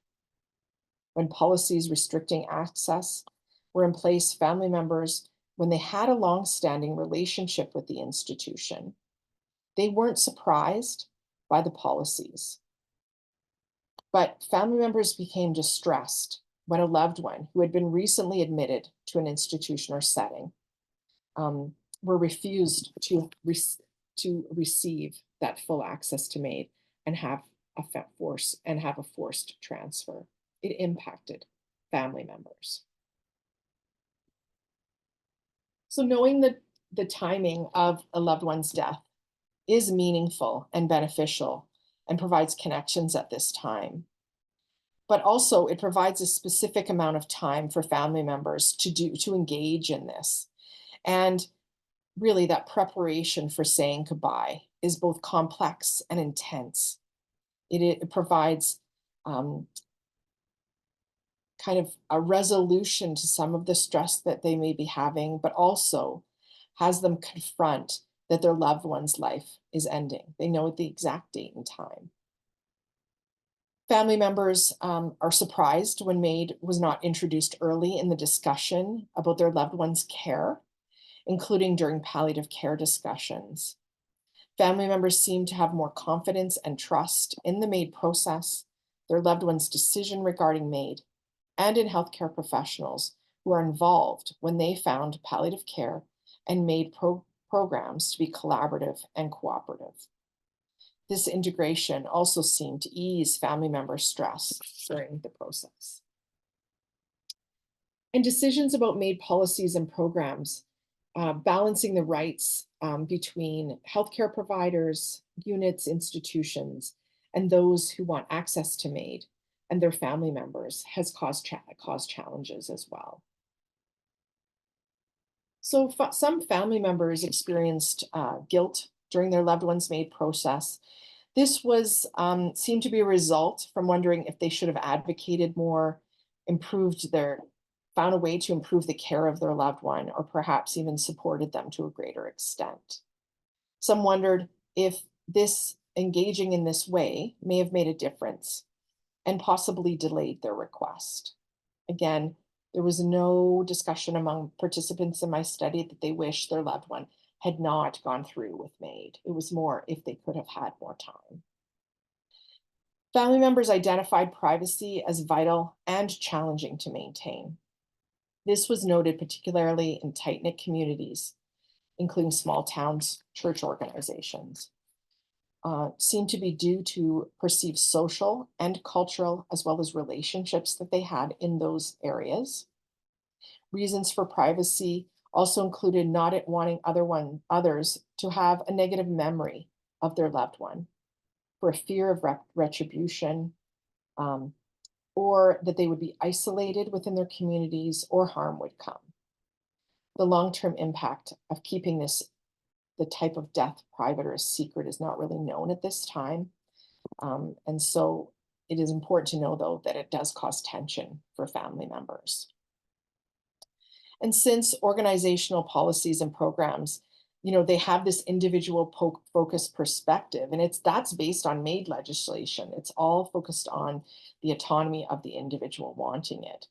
When policies restricting access were in place, family members, when they had a long-standing relationship with the institution, they weren't surprised by the policies. But family members became distressed when a loved one who had been recently admitted to an institution or setting were refused to receive that full access to MAID and have a forced transfer. It impacted family members. So knowing the timing of a loved one's death is meaningful and beneficial and provides connections at this time. But also it provides a specific amount of time for family members to engage in this. And really that preparation for saying goodbye is both complex and intense. it provides kind of a resolution to some of the stress that they may be having, but also has them confront that their loved one's life is ending. They know the exact date and time. Family members are surprised when MAID was not introduced early in the discussion about their loved one's care, including during palliative care discussions. Family members seem to have more confidence and trust in the MAID process, their loved one's decision regarding MAID, and in healthcare professionals who are involved when they found palliative care and MAID programs to be collaborative and cooperative. This integration also seemed to ease family member stress during the process. And decisions about MAID policies and programs, balancing the rights between healthcare providers, units, institutions, and those who want access to MAID and their family members has caused challenges as well. So some family members experienced guilt during their loved one's MAID process. This was seemed to be a result from wondering if they should have advocated more, found a way to improve the care of their loved one, or perhaps even supported them to a greater extent. Some wondered if engaging in this way may have made a difference and possibly delayed their request. Again, there was no discussion among participants in my study that they wish their loved one had not gone through with MAID. It was more if they could have had more time. Family members identified privacy as vital and challenging to maintain. This was noted particularly in tight-knit communities, including small towns, church organizations. Seemed to be due to perceived social and cultural, as well as relationships that they had in those areas. Reasons for privacy also included not wanting others to have a negative memory of their loved one, for a fear of retribution, or that they would be isolated within their communities or harm would come. The long-term impact of keeping the type of death private or a secret is not really known at this time. And so it is important to know, though, that it does cause tension for family members. And since organizational policies and programs, they have this individual focused perspective, and that's based on MAID legislation. It's all focused on the autonomy of the individual wanting it.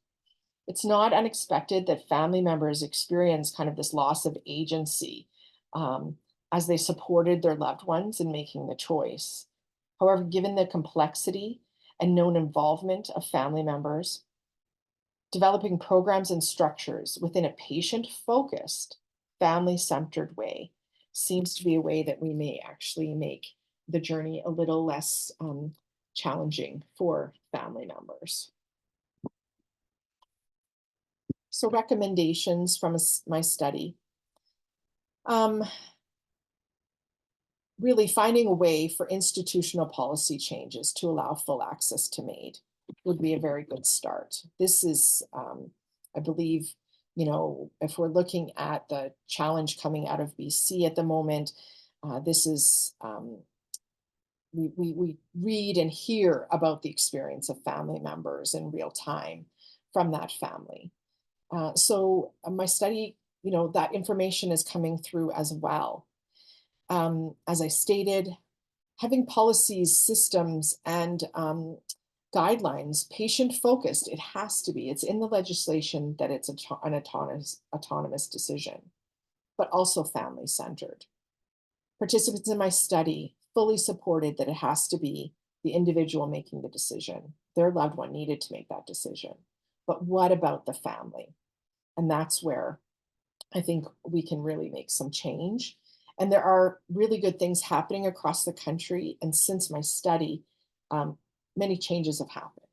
It's not unexpected that family members experience kind of this loss of agency as they supported their loved ones in making the choice. However, given the complexity and known involvement of family members, developing programs and structures within a patient-focused, family-centered way seems to be a way that we may actually make the journey a little less challenging for family members. So recommendations from my study. Really finding a way for institutional policy changes to allow full access to MAID would be a very good start. This is, I believe, if we're looking at the challenge coming out of BC at the moment, this is, we read and hear about the experience of family members in real time from that family. So my study, that information is coming through as well. As I stated, having policies, systems, and guidelines patient-focused, it has to be. It's in the legislation that it's an autonomous decision, but also family-centered. Participants in my study fully supported that it has to be the individual making the decision. Their loved one needed to make that decision. But what about the family? And that's where I think we can really make some change. And there are really good things happening across the country. And since my study, many changes have happened.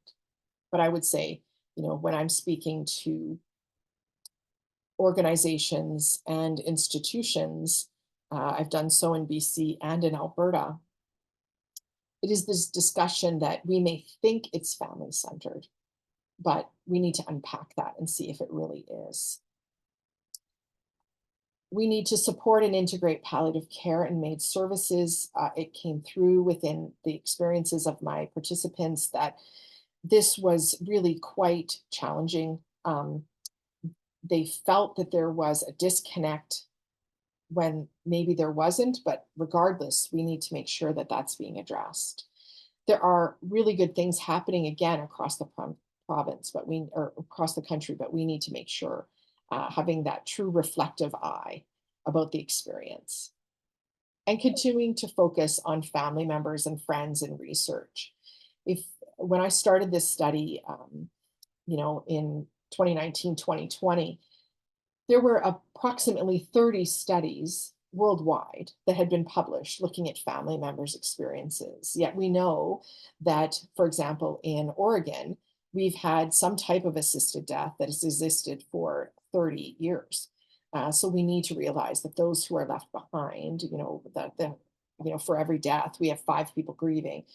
But I would say, when I'm speaking to organizations and institutions, I've done so in BC and in Alberta, it is this discussion that we may think it's family-centered, but we need to unpack that and see if it really is. We need to support and integrate palliative care and MAID services. It came through within the experiences of my participants that this was really quite challenging. They felt that there was a disconnect when maybe there wasn't, but regardless, we need to make sure that that's being addressed. There are really good things happening again across the province, or across the country, but we need to make sure having that true reflective eye about the experience and continuing to focus on family members and friends and research. When I started this study, in 2019, 2020, there were approximately 30 studies worldwide that had been published looking at family members' experiences. Yet we know that, for example, in Oregon, we've had some type of assisted death that has existed for 30 years. So we need to realize that those who are left behind, for every death, we have 5 people grieving.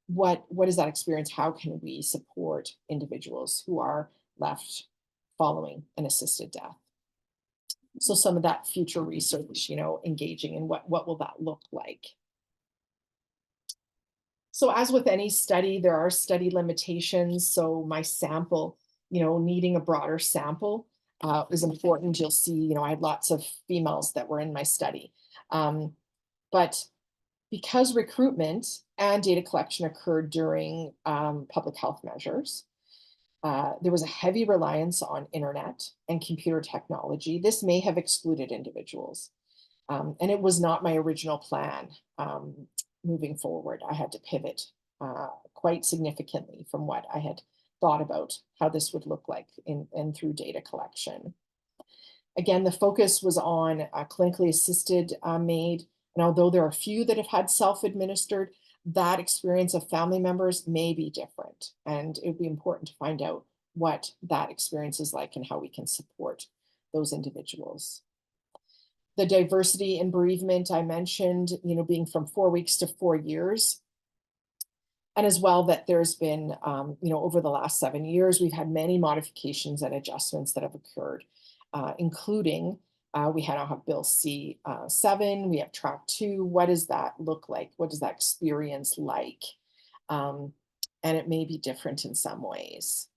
What is that experience? How can we support individuals who are left following an assisted death? So some of that future research, engaging in what will that look like? So as with any study, there are study limitations. So my sample, needing a broader sample is important. You'll see, I had lots of females that were in my study. But because recruitment and data collection occurred during public health measures, there was a heavy reliance on internet and computer technology. This may have excluded individuals. And it was not my original plan moving forward. I had to pivot quite significantly from what I had thought about how this would look like and through data collection. Again, the focus was on clinically assisted MAID. And although there are a few that have had self-administered, that experience of family members may be different. And it would be important to find out what that experience is like and how we can support those individuals. The diversity in bereavement I mentioned, being from 4 weeks to 4 years. And as well that there's been, over the last 7 years, we've had many modifications and adjustments that have occurred, including we now have Bill C7, we have Track 2. What does that look like? What does that experience like? And it may be different in some ways.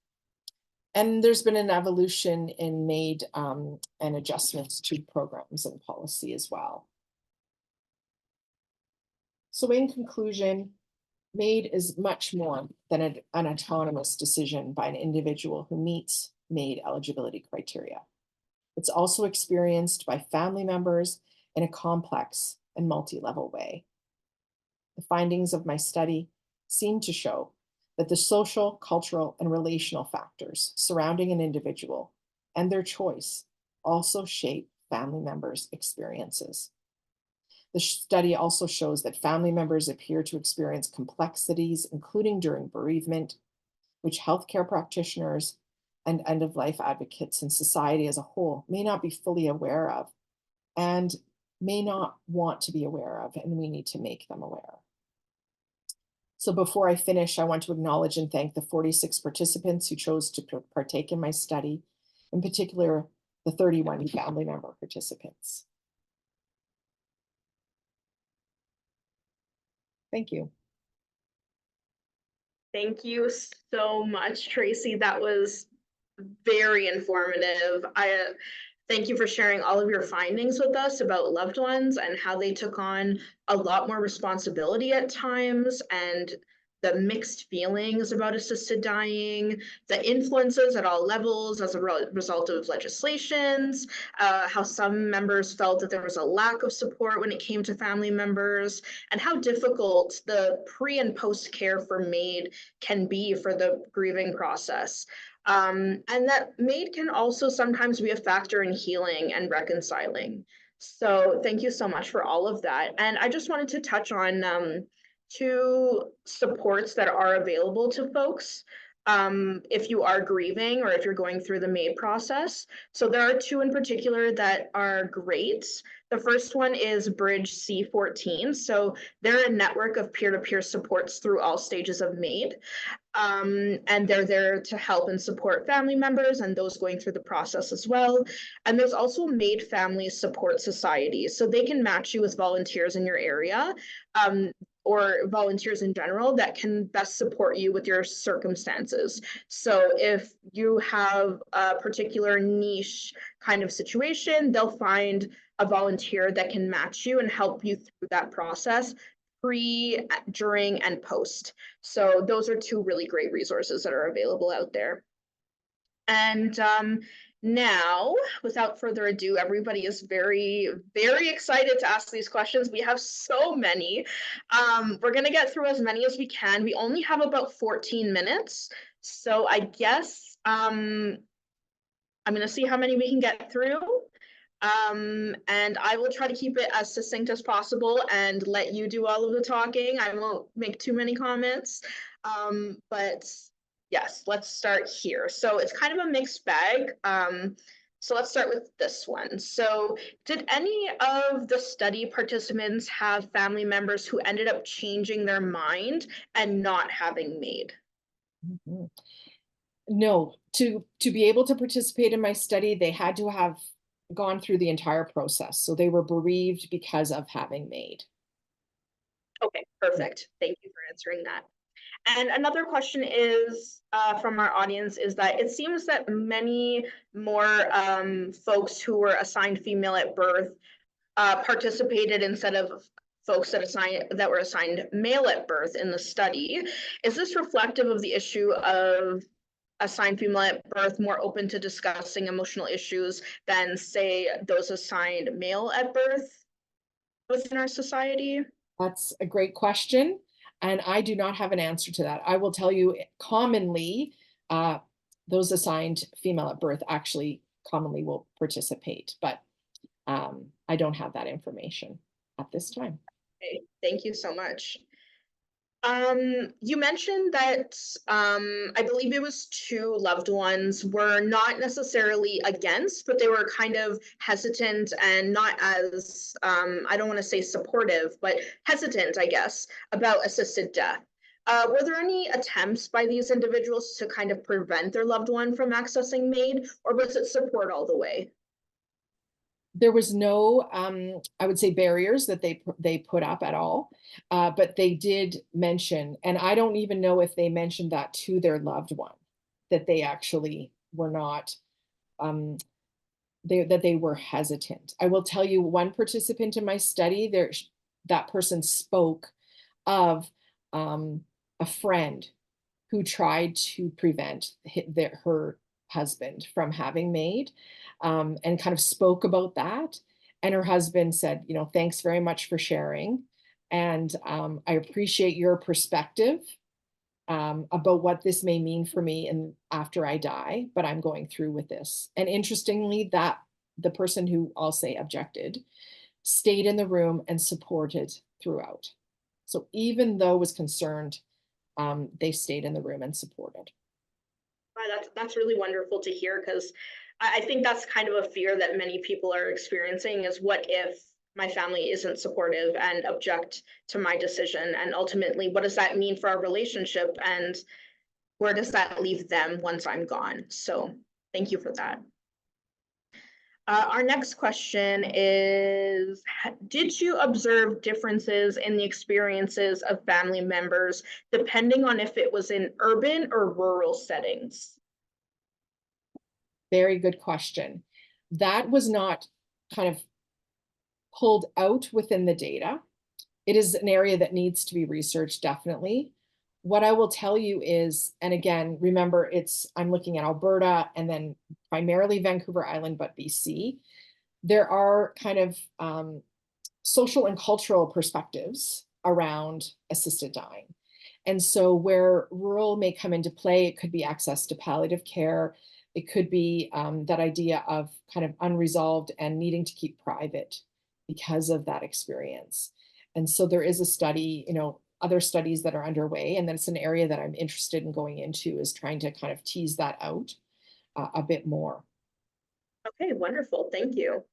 And there's been an evolution in MAID and adjustments to programs and policy as well. So in conclusion, MAID is much more than an autonomous decision by an individual who meets MAID eligibility criteria. It's also experienced by family members in a complex and multi-level way. The findings of my study seem to show that the social, cultural, and relational factors surrounding an individual and their choice also shape family members' experiences. The study also shows that family members appear to experience complexities, including during bereavement, which healthcare practitioners and end-of-life advocates in society as a whole may not be fully aware of and may not want to be aware of, and we need to make them aware. So before I finish, I want to acknowledge and thank the 46 participants who chose to partake in my study, in particular, the 31 family member participants. Thank you. Thank you so much, Tracy. That was very informative. Thank you for sharing all of your findings with us about loved ones and how they took on a lot more responsibility at times, and the mixed feelings about assisted dying, the influences at all levels as a result of legislations, how some members felt that there was a lack of support when it came to family members, and how difficult the pre and post care for MAID can be for the grieving process. And that MAID can also sometimes be a factor in healing and reconciling. So thank you so much for all of that. And I just wanted to touch on 2 supports that are available to folks. if you are grieving or if you're going through the MAID process. So there are two in particular that are great. The first one is Bridge C14. So they're a network of peer-to-peer supports through all stages of MAID. And they're there to help and support family members and those going through the process as well. And there's also MAID Family Support Society. So they can match you with volunteers in your area. Or volunteers in general that can best support you with your circumstances. So if you have a particular niche kind of situation, they'll find a volunteer that can match you and help you through that process pre, during, and post. So those are two really great resources that are available out there. And now, without further ado, everybody is very, very excited to ask these questions. We have so many. We're going to get through as many as we can. We only have about 14 minutes. So I guess I'm going to see how many we can get through. And I will try to keep it as succinct as possible and let you do all of the talking. I won't make too many comments. But yes, let's start here. So it's kind of a mixed bag. So let's start with this one. So did any of the study participants have family members who ended up changing their mind and not having MAID? Mhm. No, to be able to participate in my study, they had to have gone through the entire process. So they were bereaved because of having MAID. Okay, perfect. Thank you for answering that. And another question is from our audience is that it seems that many more folks who were assigned female at birth participated instead of folks that were assigned male at birth in the study. Is this reflective of the issue of assigned female at birth more open to discussing emotional issues than, say, those assigned male at birth within our society? That's a great question. And I do not have an answer to that. I will tell you commonly, those assigned female at birth actually commonly will participate, but I don't have that information at this time. Okay, thank you so much. You mentioned that I believe it was two loved ones were not necessarily against, but they were kind of hesitant and not as, I don't want to say supportive, but hesitant, I guess, about assisted death. Were there any attempts by these individuals to kind of prevent their loved one from accessing MAID, or was it support all the way? There was no, I would say, barriers that they put up at all, but they did mention, and I don't even know if they mentioned that to their loved one, that they actually were not, that they were hesitant. I will tell you, one participant in my study, that person spoke of a friend who tried to prevent her husband from having MAID, and kind of spoke about that. And her husband said, thanks very much for sharing. And I appreciate your perspective about what this may mean for me and after I die, but I'm going through with this. And interestingly, that the person who, I'll say, objected stayed in the room and supported throughout. So even though was concerned, they stayed in the room and supported. That's really wonderful to hear, because I think that's kind of a fear that many people are experiencing is, what if my family isn't supportive and object to my decision? And ultimately, what does that mean for our relationship? And where does that leave them once I'm gone? So thank you for that. Our next question is, did you observe differences in the experiences of family members depending on if it was in urban or rural settings? Very good question. That was not kind of pulled out within the data. It is an area that needs to be researched, definitely. What I will tell you is, and again, remember, I'm looking at Alberta and then primarily Vancouver Island, but BC. There are kind of social and cultural perspectives around assisted dying. And so where rural may come into play, it could be access to palliative care. It could be that idea of kind of unresolved and needing to keep private because of that experience. And so there is a study, other studies that are underway, and that's an area that I'm interested in going into, is trying to kind of tease that out a bit more. Okay, wonderful. Thank you.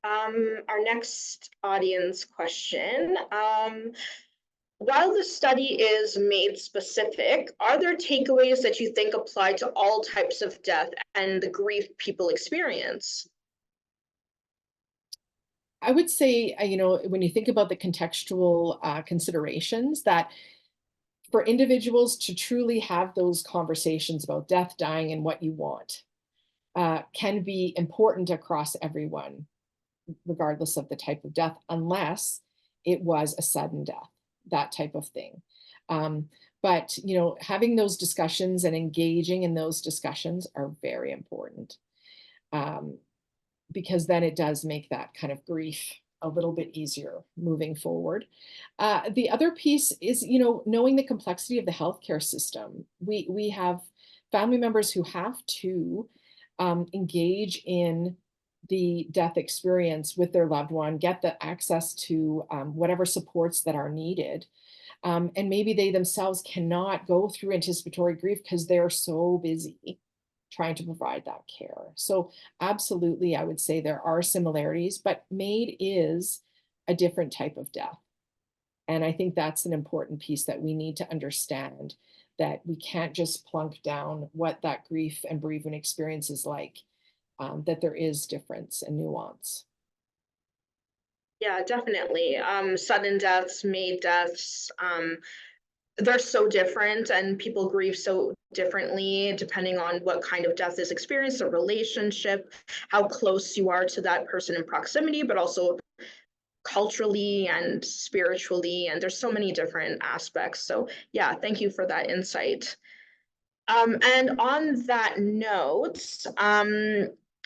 Our next audience question. While the study is MAID specific, are there takeaways that you think apply to all types of death and the grief people experience? I would say, when you think about the contextual considerations, that for individuals to truly have those conversations about death, dying, and what you want can be important across everyone, regardless of the type of death, unless it was a sudden death, that type of thing. But having those discussions and engaging in those discussions are very important, because then it does make that kind of grief a little bit easier moving forward. The other piece is, knowing the complexity of the healthcare system. We have family members who have to engage in the death experience with their loved one, get the access to whatever supports that are needed. And maybe they themselves cannot go through anticipatory grief because they're so busy trying to provide that care. So absolutely, I would say there are similarities, but MAID is a different type of death. And I think that's an important piece that we need to understand, that we can't just plunk down what that grief and bereavement experience is like, that there is difference and nuance. Yeah, definitely. Sudden deaths, MAID deaths, they're so different, and people grieve so differently depending on what kind of death is experienced, the relationship, how close you are to that person in proximity, but also culturally and spiritually. And there's so many different aspects. So yeah, thank you for that insight. And on that note,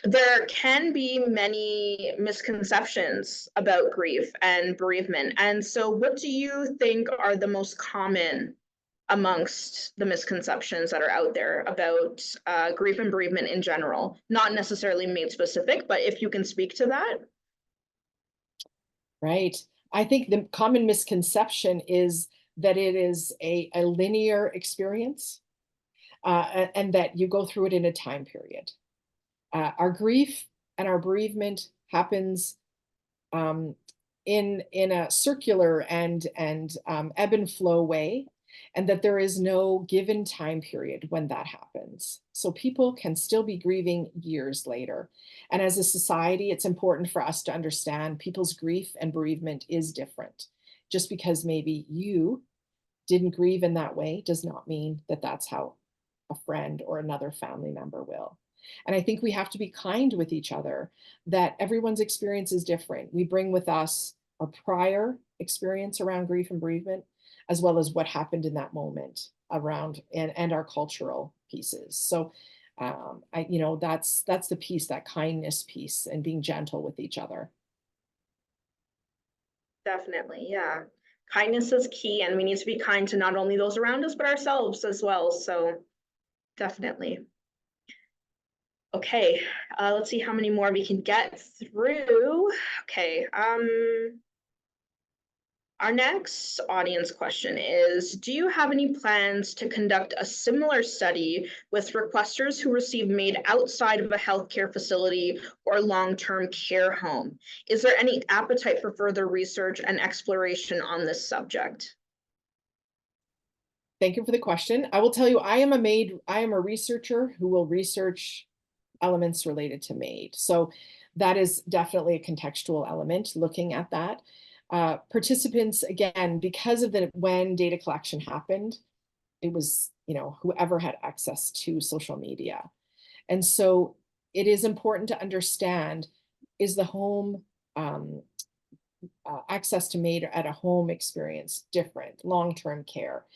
there can be many misconceptions about grief and bereavement. And so, what do you think are the most common amongst the misconceptions that are out there about grief and bereavement in general? Not necessarily MAID specific, but if you can speak to that. Right. I think the common misconception is that it is a linear experience, and that you go through it in a time period. Our grief and our bereavement happens um, in a circular and ebb and flow way, and that there is no given time period when that happens. So people can still be grieving years later. And as a society, it's important for us to understand people's grief and bereavement is different. Just because maybe you didn't grieve in that way does not mean that that's how a friend or another family member will. And I think we have to be kind with each other, that everyone's experience is different. We bring with us our prior experience around grief and bereavement, as well as what happened in that moment around and our cultural pieces. So that's the piece, that kindness piece, and being gentle with each other. Definitely, yeah. Kindness is key, and we need to be kind to not only those around us, but ourselves as well. So, definitely. Okay, let's see how many more we can get through. Okay, our next audience question is, do you have any plans to conduct a similar study with requesters who receive MAID outside of a healthcare facility or long-term care home? Is there any appetite for further research and exploration on this subject? Thank you for the question. I will tell you, I am a researcher who will research elements related to MAID. So that is definitely a contextual element, looking at that. Participants, again, because of when data collection happened, it was, whoever had access to social media. And so it is important to understand, is the home access to MAID at a home experience different, long-term care?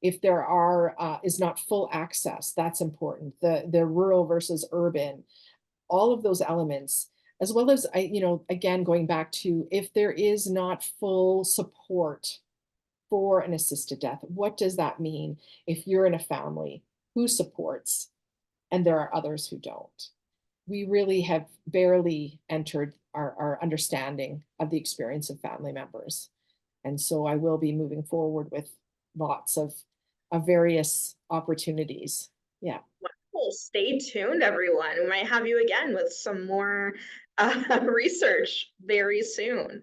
If there is not full access, that's important. The rural versus urban, all of those elements, as well as, again, going back to, if there is not full support for an assisted death, what does that mean if you're in a family who supports and there are others who don't? we really have barely entered our understanding of the experience of family members. And so I will be moving forward with lots of various opportunities. Yeah. Well, stay tuned, everyone. We might have you again with some more research very soon.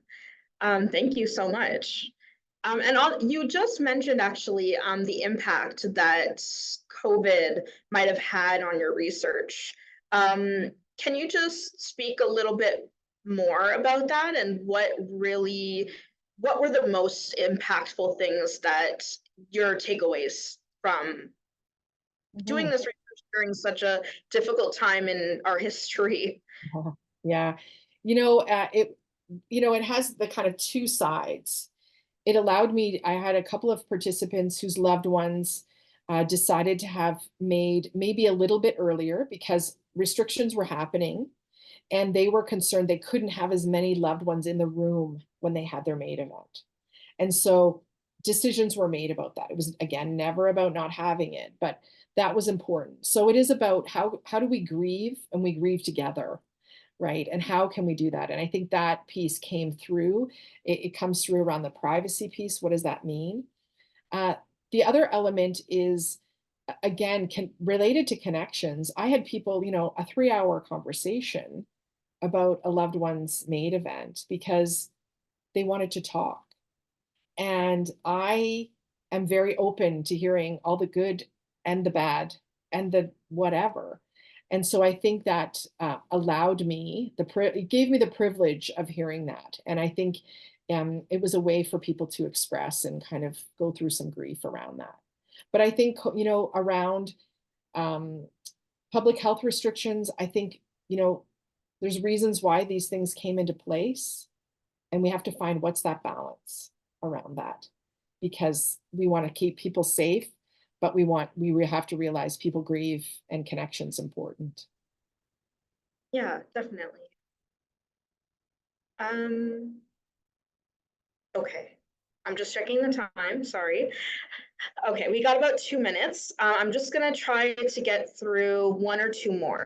Thank you so much. You just mentioned actually the impact that COVID might have had on your research. Can you just speak a little bit more about that and what were the most impactful things that your takeaways from doing Mhm. this research during such a difficult time in our history? Yeah. It has the kind of two sides. It allowed me, I had a couple of participants whose loved ones decided to have MAID maybe a little bit earlier because restrictions were happening and they were concerned they couldn't have as many loved ones in the room when they had their MAID event. And so decisions were made about that. It was, again, never about not having it, but that was important. So it is about how do we grieve, and we grieve together, right? And how can we do that? And I think that piece came through. It comes through around the privacy piece. What does that mean? Uh, the other element is, again, related to connections. I had people, a 3-hour conversation about a loved one's MAID event because they wanted to talk. And I am very open to hearing all the good and the bad and the whatever. And so I think that allowed me, it gave me the privilege of hearing that. And I think it was a way for people to express and kind of go through some grief around that. But I think, around um, public health restrictions, I think, there's reasons why these things came into place. And we have to find what's that balance around that, because we want to keep people safe, but we have to realize people grieve and connection's important. Yeah, definitely. Um, okay. I'm just checking the time, sorry. Okay, we got about 2 minutes. I'm just gonna try to get through one or two more.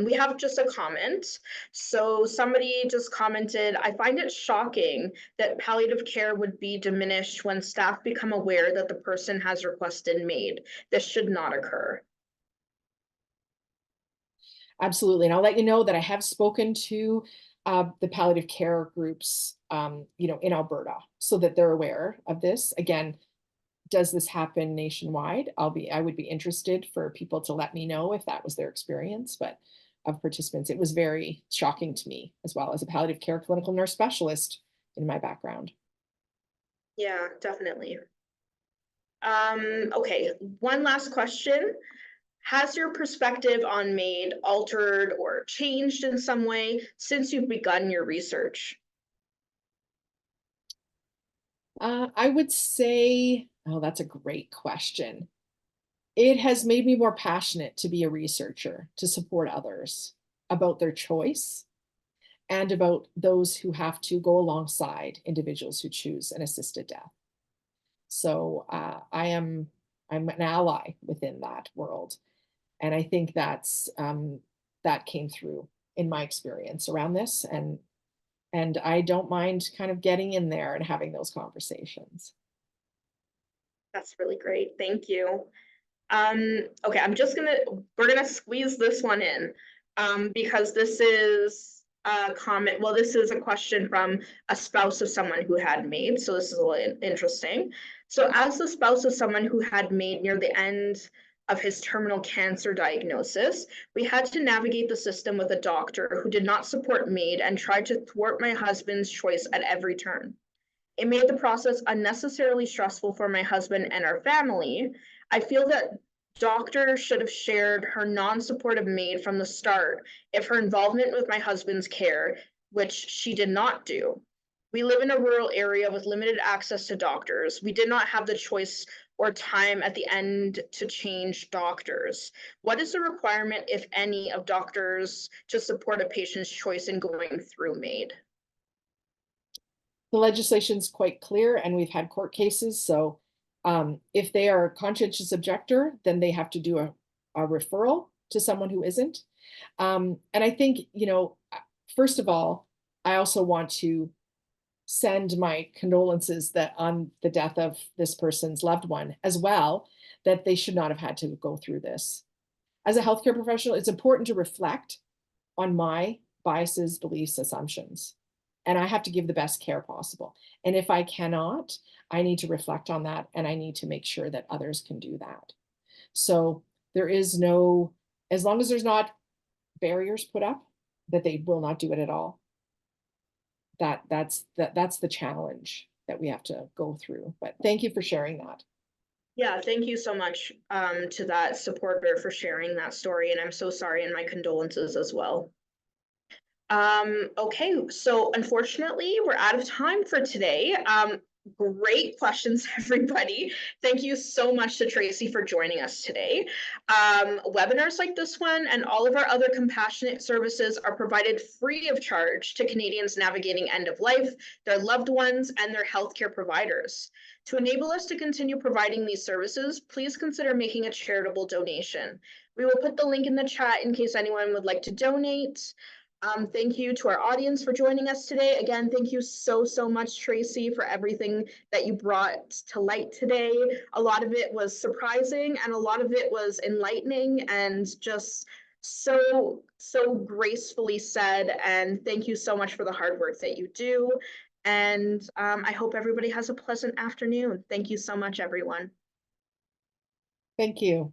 We have just a comment. So somebody just commented, I find it shocking that palliative care would be diminished when staff become aware that the person has requested MAID. This should not occur. Absolutely. And I'll let you know that I have spoken to the palliative care groups, in Alberta, so that they're aware of this. Again, does this happen nationwide? I would be interested for people to let me know if that was their experience, but of participants, it was very shocking to me as well as a palliative care clinical nurse specialist in my background. Yeah, definitely. Okay, one last question. Has your perspective on MAID altered or changed in some way since you've begun your research? I would say, oh, that's a great question. It has made me more passionate to be a researcher, to support others about their choice and about those who have to go alongside individuals who choose an assisted death. So I'm an ally within that world, and I think that came through in my experience around this, and I don't mind kind of getting in there and having those conversations. That's really great. Thank you. Okay, we're gonna squeeze this one in because this is a comment. Well, this is a question from a spouse of someone who had MAID, so this is a little interesting. So, as the spouse of someone who had MAID near the end of his terminal cancer diagnosis, we had to navigate the system with a doctor who did not support MAID and tried to thwart my husband's choice at every turn. It made the process unnecessarily stressful for my husband and our family. I feel that doctor should have shared her non-supportive MAID from the start if her involvement with my husband's care, which she did not do. We live in a rural area with limited access to doctors. We did not have the choice or time at the end to change doctors. What is the requirement, if any, of doctors to support a patient's choice in going through MAID? The legislation is quite clear, and we've had court cases. So if they are a conscientious objector, then they have to do a referral to someone who isn't. And I think, you know, first of all, I also want to send my condolences that on the death of this person's loved one as well, that they should not have had to go through this. As a healthcare professional, it's important to reflect on my biases, beliefs, assumptions, and I have to give the best care possible. And if I cannot, I need to reflect on that, and I need to make sure that others can do that. So there is no, as long as there's not barriers put up, that they will not do it at all. That's the challenge that we have to go through. But thank you for sharing that. Yeah, thank you so much to that supporter for sharing that story, and I'm so sorry, and my condolences as well. Okay, so unfortunately, we're out of time for today. Great questions, everybody. Thank you so much to Tracy for joining us today. Webinars like this one and all of our other compassionate services are provided free of charge to Canadians navigating end of life, their loved ones, and their healthcare providers. To enable us to continue providing these services, please consider making a charitable donation. We will put the link in the chat in case anyone would like to donate. Thank you to our audience for joining us today. Again, thank you so much, Tracy, for everything that you brought to light today. A lot of it was surprising and a lot of it was enlightening and just so gracefully said. And thank you so much for the hard work that you do. And I hope everybody has a pleasant afternoon. Thank you so much, everyone. Thank you.